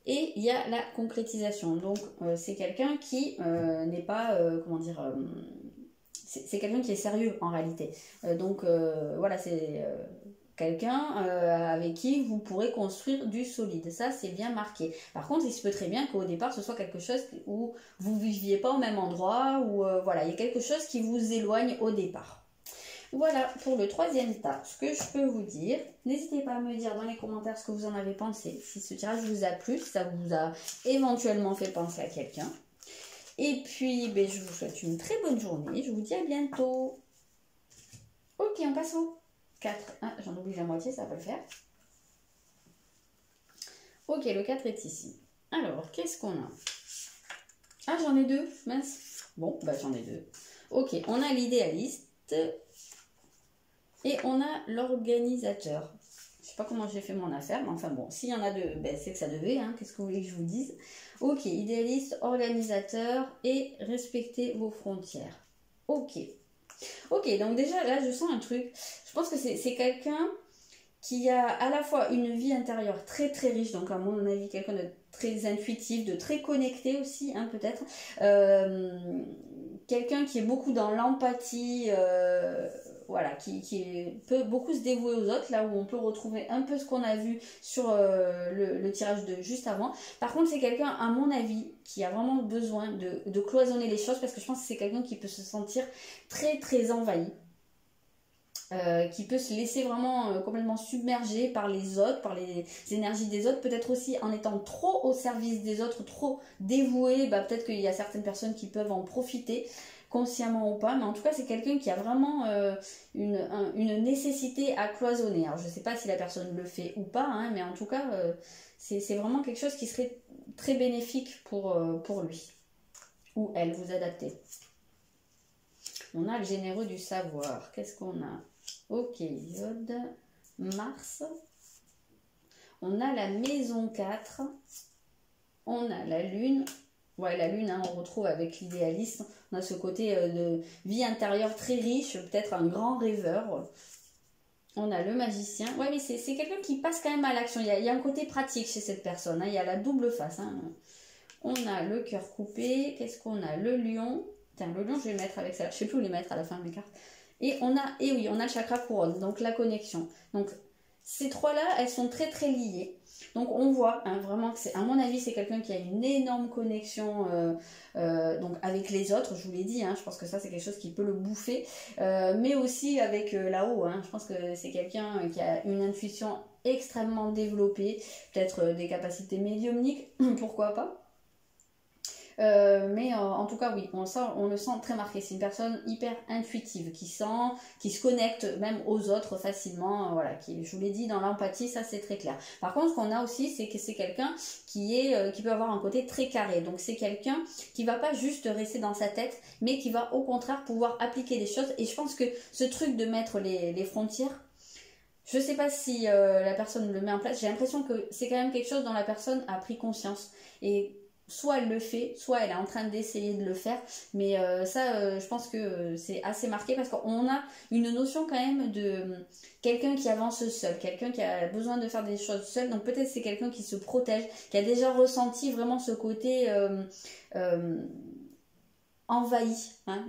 Et il y a la concrétisation. Donc, c'est quelqu'un qui n'est pas, comment dire... c'est quelqu'un qui est sérieux en réalité. Donc, voilà, c'est... quelqu'un avec qui vous pourrez construire du solide. Ça, c'est bien marqué. Par contre, il se peut très bien qu'au départ, ce soit quelque chose où vous ne viviez pas au même endroit, ou voilà, il y a quelque chose qui vous éloigne au départ. Voilà pour le troisième tas, ce que je peux vous dire. N'hésitez pas à me dire dans les commentaires ce que vous en avez pensé, si ce tirage vous a plu, si ça vous a éventuellement fait penser à quelqu'un. Et puis, ben, je vous souhaite une très bonne journée, je vous dis à bientôt. Ok, on passe au 4. Ah, j'en oublie la moitié, ça va pas le faire. Ok, le 4 est ici. Alors, qu'est-ce qu'on a? Ah, j'en ai 2, mince. Bon, bah j'en ai 2. Ok, on a l'idéaliste et on a l'organisateur. Je sais pas comment j'ai fait mon affaire, mais enfin bon, s'il y en a 2, ben, c'est que ça devait, hein. Qu'est-ce que vous voulez que je vous dise? Ok, idéaliste, organisateur et respectez vos frontières. Ok. Ok, donc déjà là, je sens un truc. Je pense que c'est quelqu'un qui a à la fois une vie intérieure très très riche, donc à mon avis quelqu'un de très intuitif, de très connecté aussi, hein, peut-être. Quelqu'un qui est beaucoup dans l'empathie, voilà, qui peut beaucoup se dévouer aux autres, là où on peut retrouver un peu ce qu'on a vu sur le tirage de juste avant. Par contre, c'est quelqu'un, à mon avis, qui a vraiment besoin de cloisonner les choses, parce que je pense que c'est quelqu'un qui peut se sentir très très envahi. Qui peut se laisser vraiment complètement submerger par les autres, par les énergies des autres, peut-être aussi en étant trop au service des autres, trop dévoué, bah, peut-être qu'il y a certaines personnes qui peuvent en profiter, consciemment ou pas, mais en tout cas c'est quelqu'un qui a vraiment une nécessité à cloisonner. Alors je ne sais pas si la personne le fait ou pas, hein, mais en tout cas c'est vraiment quelque chose qui serait très bénéfique pour lui, ou elle, vous adaptez. On a le généreux du savoir, qu'est-ce qu'on a? Ok, Iode, Mars, on a la maison 4, on a la lune, ouais la lune, hein, on retrouve avec l'idéaliste, on a ce côté de vie intérieure très riche, peut-être un grand rêveur, on a le magicien, ouais mais c'est quelqu'un qui passe quand même à l'action, il y a un côté pratique chez cette personne, hein, il y a la double face, hein. On a le cœur coupé, qu'est-ce qu'on a? Le lion, tiens le lion je vais le mettre avec ça, je sais plus où les mettre à la fin de mes cartes. Et on a le chakra couronne, donc la connexion. Donc ces trois-là, elles sont très très liées. Donc on voit hein, vraiment que à mon avis, c'est quelqu'un qui a une énorme connexion donc avec les autres, je vous l'ai dit, hein, je pense que ça c'est quelque chose qui peut le bouffer, mais aussi avec là-haut, hein, je pense que c'est quelqu'un qui a une intuition extrêmement développée, peut-être des capacités médiumniques, pourquoi pas. Mais en tout cas oui, on le sent très marqué, c'est une personne hyper intuitive qui se connecte même aux autres facilement, voilà, qui, je vous l'ai dit, dans l'empathie, ça c'est très clair. Par contre ce qu'on a aussi, c'est que c'est quelqu'un qui peut avoir un côté très carré, donc c'est quelqu'un qui va pas juste rester dans sa tête, mais qui va au contraire pouvoir appliquer des choses, et je pense que ce truc de mettre les frontières, je sais pas si la personne le met en place, j'ai l'impression que c'est quand même quelque chose dont la personne a pris conscience, et soit elle le fait, soit elle est en train d'essayer de le faire, mais je pense que c'est assez marqué parce qu'on a une notion quand même de quelqu'un qui avance seul, quelqu'un qui a besoin de faire des choses seul, donc peut-être c'est quelqu'un qui se protège, qui a déjà ressenti vraiment ce côté envahi, hein,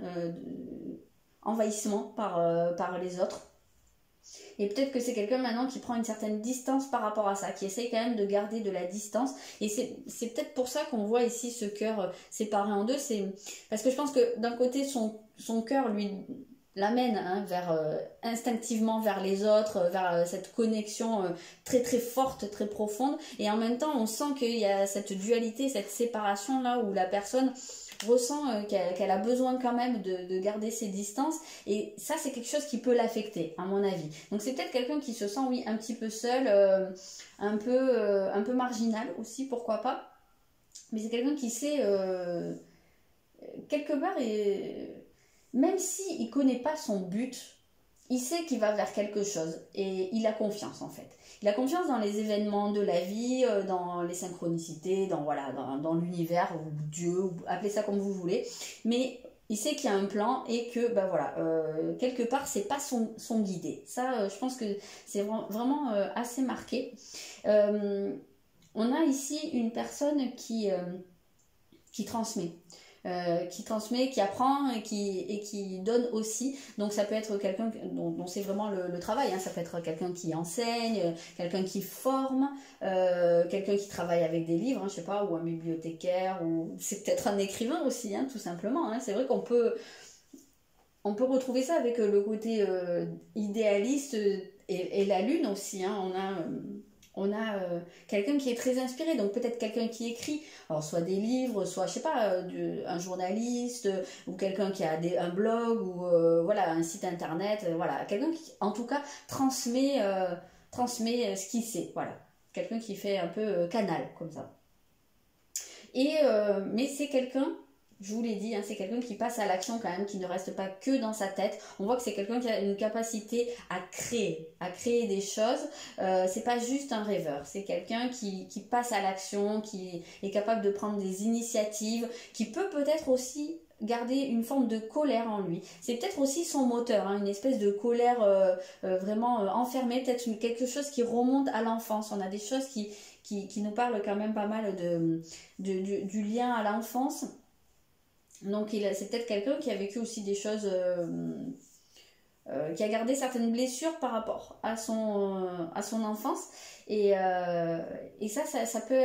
envahissement par les autres. Et peut-être que c'est quelqu'un maintenant qui prend une certaine distance par rapport à ça, qui essaye quand même de garder de la distance. Et c'est peut-être pour ça qu'on voit ici ce cœur séparé en deux. C'est parce que je pense que d'un côté, son cœur lui l'amène hein, instinctivement vers les autres, vers cette connexion très très forte, très profonde. Et en même temps, on sent qu'il y a cette dualité, cette séparation là où la personne ressent qu'elle a besoin quand même de garder ses distances, et ça c'est quelque chose qui peut l'affecter à mon avis. Donc c'est peut-être quelqu'un qui se sent oui un petit peu seul, un peu marginal aussi, pourquoi pas, mais c'est quelqu'un qui sait quelque part, même s'il ne connaît pas son but, il sait qu'il va vers quelque chose et il a confiance en fait. Il a confiance dans les événements de la vie, dans les synchronicités, dans l'univers ou Dieu, ou appelez ça comme vous voulez. Mais il sait qu'il y a un plan et que quelque part c'est pas son guidé. Ça, je pense que c'est vraiment assez marqué. On a ici une personne qui transmet. Qui apprend et qui donne aussi. Donc ça peut être quelqu'un dont c'est vraiment le travail, hein. Ça peut être quelqu'un qui enseigne, quelqu'un qui forme, quelqu'un qui travaille avec des livres, hein, je sais pas, ou un bibliothécaire, ou c'est peut-être un écrivain aussi, hein, tout simplement. Hein. C'est vrai qu'on peut On peut retrouver ça avec le côté idéaliste et la lune aussi. Hein. On a quelqu'un qui est très inspiré, donc peut-être quelqu'un qui écrit, alors soit des livres, soit je sais pas, un journaliste ou quelqu'un qui a un blog ou voilà un site internet, voilà quelqu'un qui en tout cas transmet ce qu'il sait, voilà quelqu'un qui fait un peu canal comme ça. Et mais c'est quelqu'un, je vous l'ai dit, hein, c'est quelqu'un qui passe à l'action quand même, qui ne reste pas que dans sa tête. On voit que c'est quelqu'un qui a une capacité à créer des choses. C'est pas juste un rêveur, c'est quelqu'un qui passe à l'action, qui est capable de prendre des initiatives, qui peut-être aussi garder une forme de colère en lui. C'est peut-être aussi son moteur, hein, une espèce de colère vraiment enfermée, peut-être quelque chose qui remonte à l'enfance. On a des choses qui nous parlent quand même pas mal du lien à l'enfance. Donc c'est peut-être quelqu'un qui a vécu aussi des choses, qui a gardé certaines blessures par rapport à son enfance. Et ça peut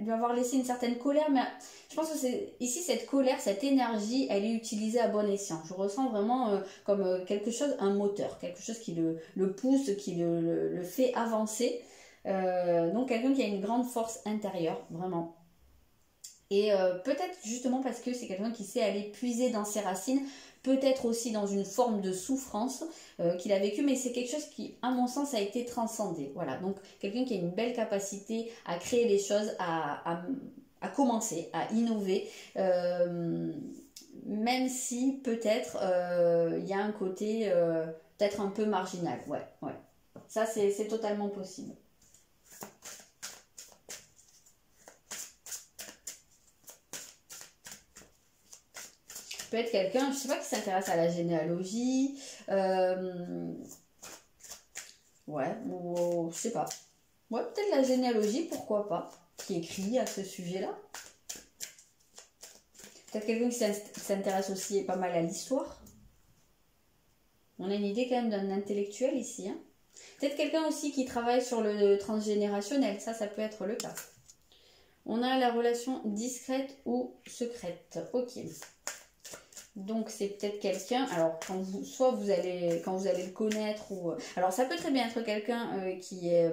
lui avoir laissé une certaine colère, mais je pense que ici cette colère, cette énergie, elle est utilisée à bon escient. Je ressens vraiment comme quelque chose, un moteur, quelque chose qui le pousse, qui le fait avancer. Donc quelqu'un qui a une grande force intérieure, vraiment. Et peut-être justement parce que c'est quelqu'un qui sait aller puiser dans ses racines, peut-être aussi dans une forme de souffrance qu'il a vécue, mais c'est quelque chose qui, à mon sens, a été transcendé. Voilà, donc quelqu'un qui a une belle capacité à créer des choses, à commencer, à innover, même si peut-être il y a un côté peut-être un peu marginal. Ouais. Ça, c'est totalement possible. Peut être quelqu'un, je sais pas, qui s'intéresse à la généalogie, ouais, ou je sais pas. Ouais, peut-être la généalogie, pourquoi pas, qui écrit à ce sujet-là. Peut-être quelqu'un qui s'intéresse aussi pas mal à l'histoire. On a une idée quand même d'un intellectuel ici. Hein. Peut-être quelqu'un aussi qui travaille sur le transgénérationnel, ça peut être le cas. On a la relation discrète ou secrète, ok. Donc c'est peut-être quelqu'un, alors quand vous allez le connaître, ou alors ça peut très bien être quelqu'un qui est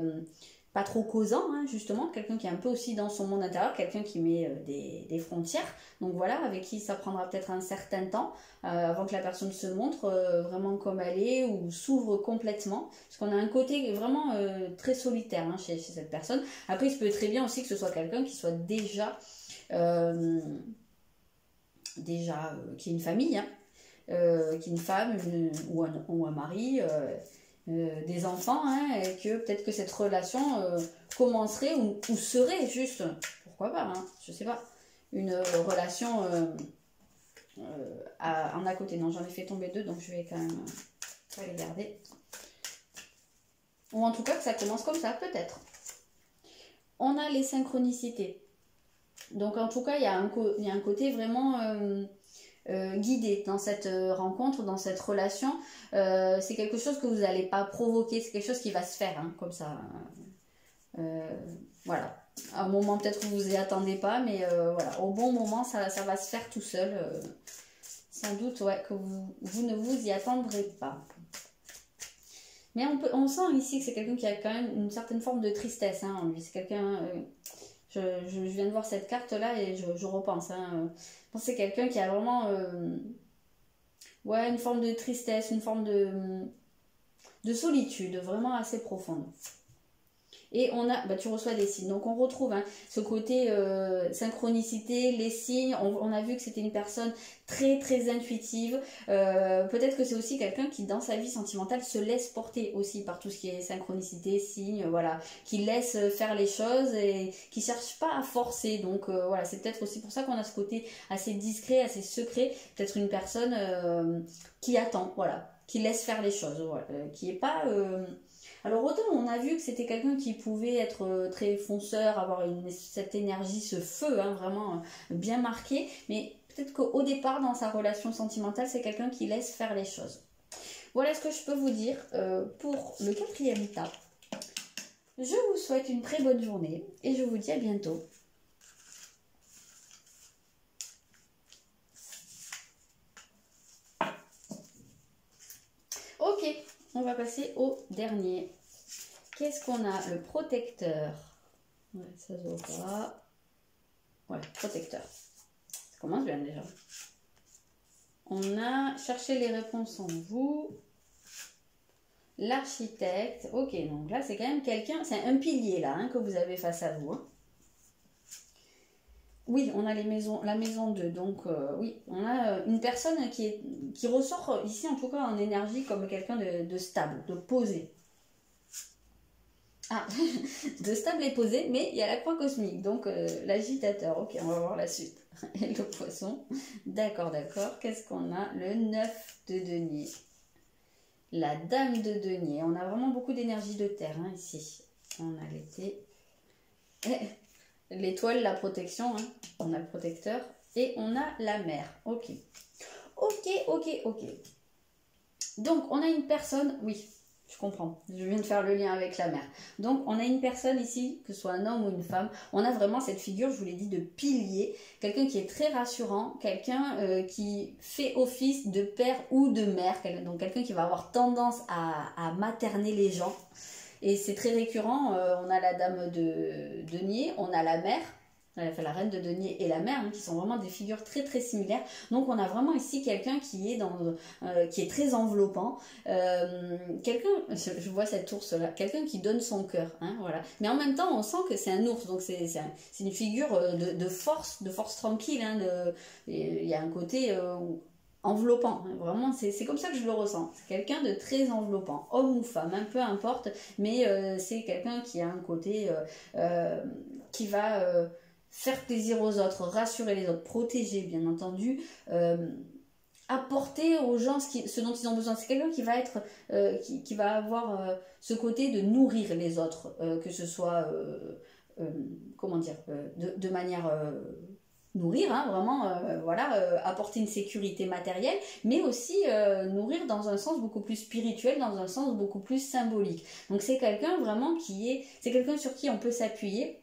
pas trop causant, hein, justement, quelqu'un qui est un peu aussi dans son monde intérieur, quelqu'un qui met des frontières, donc voilà, avec qui ça prendra peut-être un certain temps avant que la personne se montre vraiment comme elle est ou s'ouvre complètement, parce qu'on a un côté vraiment très solitaire hein, chez cette personne. Après il se peut très bien aussi que ce soit quelqu'un qui soit déjà qui est une famille, hein, qui est une femme ou un mari, des enfants, hein, et que peut-être que cette relation commencerait ou serait juste, pourquoi pas, hein, je sais pas, une relation en à côté. Non, j'en ai fait tomber deux, donc je vais quand même pas les garder. Ou en tout cas que ça commence comme ça, peut-être. On a les synchronicités. Donc en tout cas, il y a un côté vraiment guidé dans cette rencontre, dans cette relation. C'est quelque chose que vous n'allez pas provoquer, c'est quelque chose qui va se faire, hein, comme ça. Voilà. À un moment peut-être que vous vous y attendez pas, mais voilà, au bon moment, ça va se faire tout seul. Sans doute, ouais, que vous ne vous y attendrez pas. Mais on sent ici que c'est quelqu'un qui a quand même une certaine forme de tristesse hein, en lui. C'est quelqu'un... Je viens de voir cette carte-là et je repense. Hein. C'est quelqu'un qui a vraiment ouais, une forme de tristesse, une forme de solitude vraiment assez profonde. Et on a, tu reçois des signes. Donc on retrouve hein, ce côté synchronicité, les signes. On a vu que c'était une personne très très intuitive. Peut-être que c'est aussi quelqu'un qui dans sa vie sentimentale se laisse porter aussi par tout ce qui est synchronicité, signes, voilà. Qui laisse faire les choses et qui cherche pas à forcer. Donc voilà, c'est peut-être aussi pour ça qu'on a ce côté assez discret, assez secret. Peut-être une personne qui attend, voilà. Qui laisse faire les choses, voilà. Qui est pas... Alors autant on a vu que c'était quelqu'un qui pouvait être très fonceur, avoir cette énergie, ce feu hein, vraiment bien marqué, mais peut-être qu'au départ dans sa relation sentimentale c'est quelqu'un qui laisse faire les choses. Voilà ce que je peux vous dire pour le 4e état. Je vous souhaite une très bonne journée et je vous dis à bientôt. Ok, on va passer au dernier. Qu'est-ce qu'on a? Le protecteur. Ouais, ça se voit pas. Ouais, protecteur. Ça commence bien déjà. On a cherché les réponses en vous. L'architecte. Ok, donc là, c'est quand même quelqu'un... C'est un pilier, là, hein, que vous avez face à vous. Hein. Oui, on a les maisons, la maison 2. Donc, oui, on a une personne qui ressort ici, en tout cas, en énergie, comme quelqu'un de stable, de posé. Ah, de stable et posé, mais il y a la croix cosmique, donc l'agitateur. Ok, on va voir la suite. Et le poisson. D'accord, d'accord. Qu'est-ce qu'on a? Le 9 de denier. La dame de denier. On a vraiment beaucoup d'énergie de terre hein, ici. On a l'été. L'étoile, la protection. Hein. On a le protecteur. Et on a la mer. Ok. Ok, ok, ok. Donc, on a une personne... Oui. Je comprends, je viens de faire le lien avec la mère. Donc, on a une personne ici, que ce soit un homme ou une femme, on a vraiment cette figure, je vous l'ai dit, de pilier, quelqu'un qui est très rassurant, quelqu'un qui fait office de père ou de mère, donc quelqu'un qui va avoir tendance à materner les gens. Et c'est très récurrent, on a la dame de denier, on a la mère, enfin, la reine de denier et la mère, hein, qui sont vraiment des figures très très similaires. Donc on a vraiment ici quelqu'un qui est qui est très enveloppant, quelqu'un, je vois cet ours là, quelqu'un qui donne son cœur, hein, voilà. Mais en même temps on sent que c'est un ours, donc c'est une figure de force tranquille, hein, il y a un côté enveloppant, hein, vraiment c'est comme ça que je le ressens, c'est quelqu'un de très enveloppant, homme ou femme, hein, peu importe, mais c'est quelqu'un qui a un côté qui va faire plaisir aux autres, rassurer les autres, protéger bien entendu, apporter aux gens ce dont ils ont besoin. C'est quelqu'un qui va être, qui va avoir ce côté de nourrir les autres, que ce soit, comment dire, de manière nourrir, hein, vraiment, voilà, apporter une sécurité matérielle, mais aussi nourrir dans un sens beaucoup plus spirituel, dans un sens beaucoup plus symbolique. Donc c'est quelqu'un vraiment c'est quelqu'un sur qui on peut s'appuyer,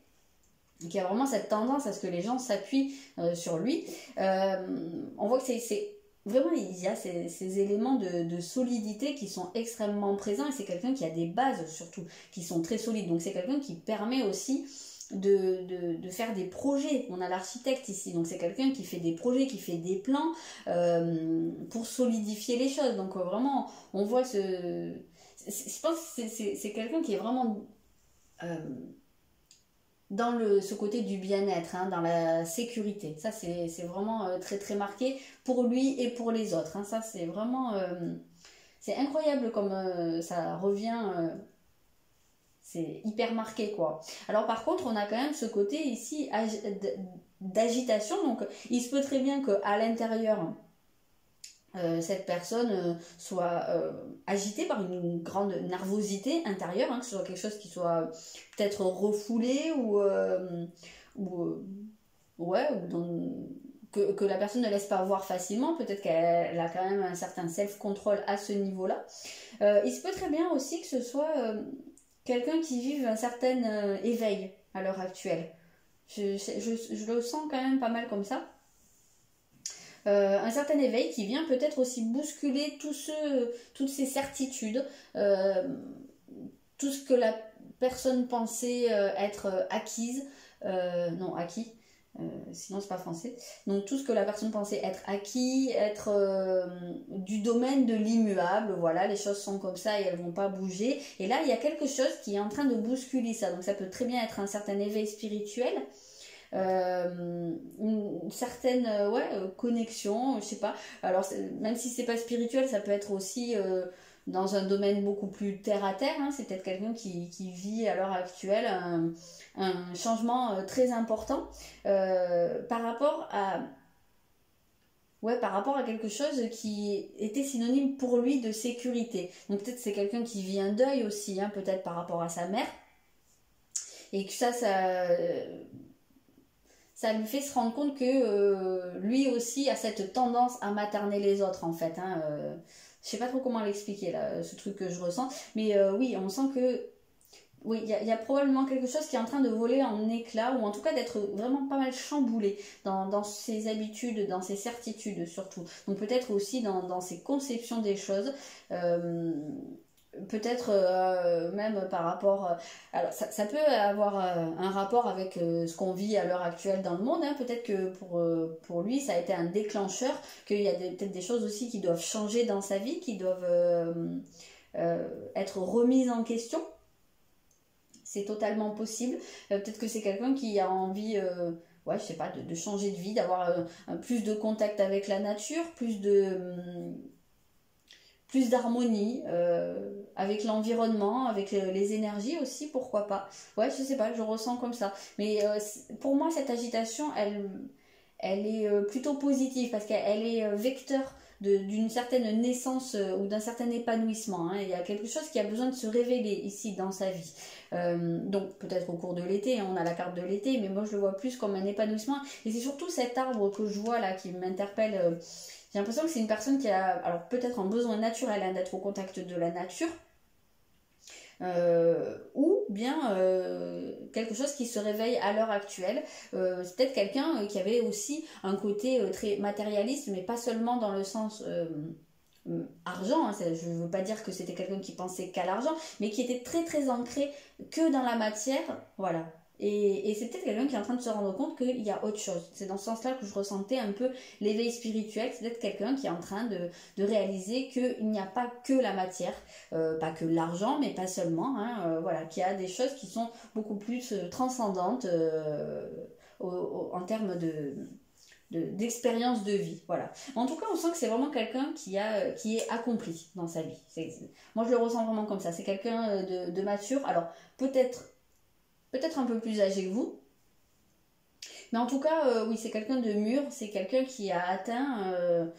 qui a vraiment cette tendance à ce que les gens s'appuient sur lui. On voit que c'est vraiment, il y a ces éléments de solidité qui sont extrêmement présents, et c'est quelqu'un qui a des bases surtout, qui sont très solides. Donc c'est quelqu'un qui permet aussi de faire des projets. On a l'architecte ici, donc c'est quelqu'un qui fait des projets, qui fait des plans pour solidifier les choses. Donc vraiment, on voit je pense que c'est quelqu'un qui est vraiment... dans ce côté du bien-être, hein, dans la sécurité. Ça, c'est vraiment très très marqué pour lui et pour les autres. Hein. Ça, c'est vraiment... c'est incroyable comme ça revient... c'est hyper marqué, quoi. Alors, par contre, on a quand même ce côté ici d'agitation. Donc, il se peut très bien qu'à l'intérieur... cette personne soit agitée par une grande nervosité intérieure, hein, que ce soit quelque chose qui soit peut-être refoulé ouais, que la personne ne laisse pas voir facilement. Peut-être qu'elle a quand même un certain self-control à ce niveau-là. Il se peut très bien aussi que ce soit quelqu'un qui vive un certain éveil à l'heure actuelle. Je le sens quand même pas mal comme ça. Un certain éveil qui vient peut-être aussi bousculer toutes ces certitudes, tout ce que la personne pensait être acquise, non acquis, sinon c'est pas français, donc tout ce que la personne pensait être acquis, être du domaine de l'immuable, voilà, les choses sont comme ça et elles vont pas bouger, et là il y a quelque chose qui est en train de bousculer ça, donc ça peut très bien être un certain éveil spirituel, une certaine connexion, je sais pas, alors même si c'est pas spirituel, ça peut être aussi dans un domaine beaucoup plus terre à terre, hein. C'est peut-être quelqu'un qui vit à l'heure actuelle un changement très important par rapport à quelque chose qui était synonyme pour lui de sécurité. Donc peut-être c'est quelqu'un qui vit un deuil aussi, hein, peut-être par rapport à sa mère, et que ça lui fait se rendre compte que lui aussi a cette tendance à materner les autres, en fait. Hein, je sais pas trop comment l'expliquer, là, ce truc que je ressens. Mais oui, on sent que oui, il y a probablement quelque chose qui est en train de voler en éclats, ou en tout cas d'être vraiment pas mal chamboulé dans ses habitudes, dans ses certitudes surtout. Donc peut-être aussi dans ses conceptions des choses. Euh, Peut-être même par rapport... alors ça peut avoir un rapport avec ce qu'on vit à l'heure actuelle dans le monde, hein. Peut-être que pour lui ça a été un déclencheur, qu'il y a peut-être des choses aussi qui doivent changer dans sa vie, qui doivent être remises en question. C'est totalement possible. Peut-être que c'est quelqu'un qui a envie, ouais, je sais pas, de changer de vie, d'avoir plus de contact avec la nature, plus d'harmonie avec l'environnement, avec les énergies aussi, pourquoi pas. Ouais, je sais pas, je ressens comme ça. Mais pour moi, cette agitation, elle est plutôt positive parce qu'elle est vecteur d'une certaine naissance ou d'un certain épanouissement, hein. Il y a quelque chose qui a besoin de se révéler ici dans sa vie. Donc peut-être au cours de l'été, hein, on a la carte de l'été, mais moi je le vois plus comme un épanouissement. Et c'est surtout cet arbre que je vois là qui m'interpelle. J'ai l'impression que c'est une personne qui a, alors peut-être un besoin naturel, hein, d'être au contact de la nature, ou bien quelque chose qui se réveille à l'heure actuelle. C'est peut-être quelqu'un qui avait aussi un côté très matérialiste, mais pas seulement dans le sens argent, hein. Je ne veux pas dire que c'était quelqu'un qui pensait qu'à l'argent, mais qui était très très ancré que dans la matière, voilà. Et c'est peut-être quelqu'un qui est en train de se rendre compte qu'il y a autre chose. C'est dans ce sens-là que je ressentais un peu l'éveil spirituel. C'est peut-être quelqu'un qui est en train de réaliser qu'il n'y a pas que la matière, pas que l'argent, mais pas seulement, hein, voilà, qu'il y a des choses qui sont beaucoup plus transcendantes en termes d'expérience de vie, voilà. En tout cas, on sent que c'est vraiment quelqu'un qui est accompli dans sa vie. Moi, je le ressens vraiment comme ça. C'est quelqu'un de mature. Alors, peut-être un peu plus âgé que vous, mais en tout cas, oui, c'est quelqu'un de mûr, c'est quelqu'un qui a atteint,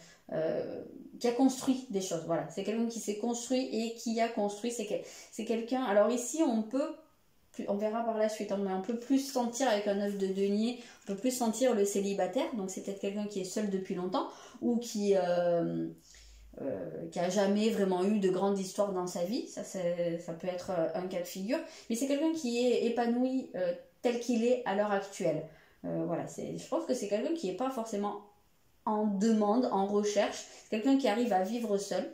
qui a construit des choses, voilà. C'est quelqu'un qui s'est construit et qui a construit, c'est quelqu'un... Alors ici, on verra par la suite, hein, mais on peut plus sentir avec un œuf de denier, on peut plus sentir le célibataire, donc c'est peut-être quelqu'un qui est seul depuis longtemps, ou qui a jamais vraiment eu de grande histoire dans sa vie, ça peut être un cas de figure, mais c'est quelqu'un qui est épanoui tel qu'il est à l'heure actuelle. Voilà, je pense que c'est quelqu'un qui n'est pas forcément en demande, en recherche, c'est quelqu'un qui arrive à vivre seul.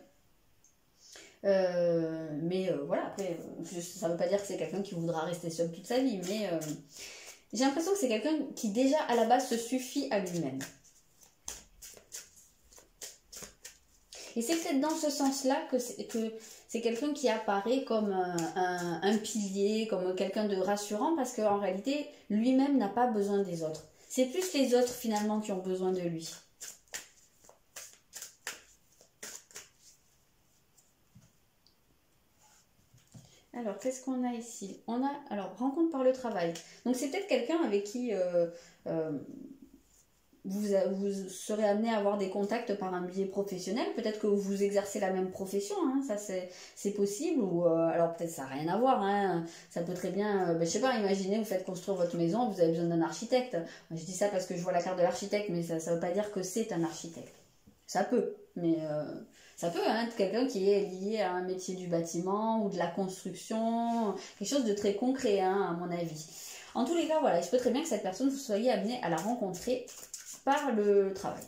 Mais voilà, après, ça ne veut pas dire que c'est quelqu'un qui voudra rester seul toute sa vie, mais j'ai l'impression que c'est quelqu'un qui déjà à la base se suffit à lui-même. Et c'est peut-être dans ce sens-là que c'est quelqu'un qui apparaît comme un pilier, comme quelqu'un de rassurant, parce qu'en réalité, lui-même n'a pas besoin des autres. C'est plus les autres finalement qui ont besoin de lui. Alors, qu'est-ce qu'on a ici? On a, alors, rencontre par le travail. Donc, c'est peut-être quelqu'un avec qui vous serez amené à avoir des contacts par un biais professionnel. Peut-être que vous exercez la même profession, hein, ça c'est possible. Ou alors peut-être ça n'a rien à voir, hein, ça peut très bien, je sais pas, imaginez vous faites construire votre maison, vous avez besoin d'un architecte. Je dis ça parce que je vois la carte de l'architecte, mais ça ne veut pas dire que c'est un architecte. Ça peut, mais ça peut hein, être quelqu'un qui est lié à un métier du bâtiment ou de la construction, quelque chose de très concret, hein, à mon avis. En tous les cas, voilà, il se peut très bien que cette personne, vous soyez amené à la rencontrer par le travail.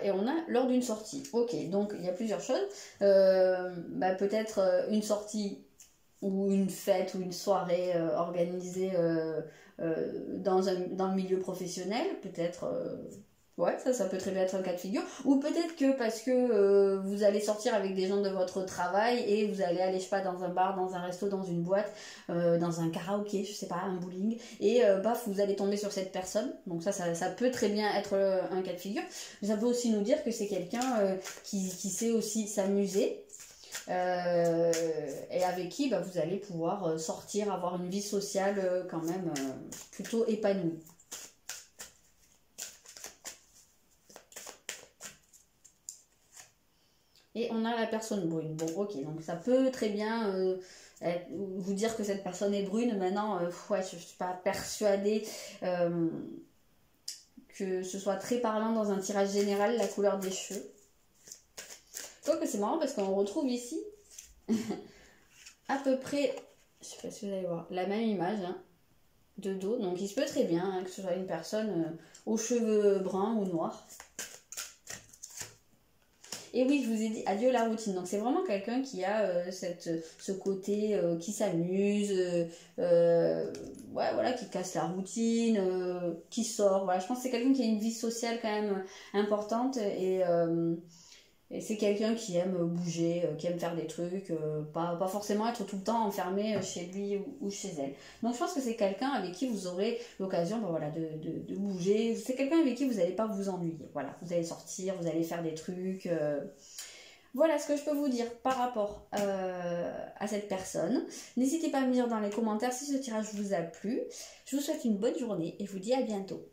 Et on a lors d'une sortie. Ok, donc il y a plusieurs choses. Peut-être une sortie ou une fête ou une soirée organisée dans le milieu professionnel. Peut-être... ouais, ça peut très bien être un cas de figure. Ou peut-être que parce que vous allez sortir avec des gens de votre travail et vous allez aller, je sais pas, dans un bar, dans un resto, dans une boîte, dans un karaoké, je sais pas, un bowling, et vous allez tomber sur cette personne. Donc ça peut très bien être un cas de figure. Mais ça peut aussi nous dire que c'est quelqu'un qui sait aussi s'amuser. Et avec qui vous allez pouvoir sortir, avoir une vie sociale quand même plutôt épanouie. Et on a la personne brune. Bon, ok, donc ça peut très bien vous dire que cette personne est brune. Maintenant, ouais, je ne suis pas persuadée que ce soit très parlant dans un tirage général, la couleur des cheveux. Quoique c'est marrant parce qu'on retrouve ici à peu près, je sais pas si vous allez voir, la même image hein, de dos. Donc il se peut très bien hein, que ce soit une personne aux cheveux bruns ou noirs. Et oui, je vous ai dit adieu la routine. Donc c'est vraiment quelqu'un qui a ce côté qui s'amuse, ouais, voilà, qui casse la routine, qui sort. Voilà, je pense que c'est quelqu'un qui a une vie sociale quand même importante et c'est quelqu'un qui aime bouger, qui aime faire des trucs, pas forcément être tout le temps enfermé chez lui ou chez elle. Donc je pense que c'est quelqu'un avec qui vous aurez l'occasion voilà, de bouger. C'est quelqu'un avec qui vous n'allez pas vous ennuyer. Voilà, vous allez sortir, vous allez faire des trucs. Voilà ce que je peux vous dire par rapport à cette personne. N'hésitez pas à me dire dans les commentaires si ce tirage vous a plu. Je vous souhaite une bonne journée et je vous dis à bientôt.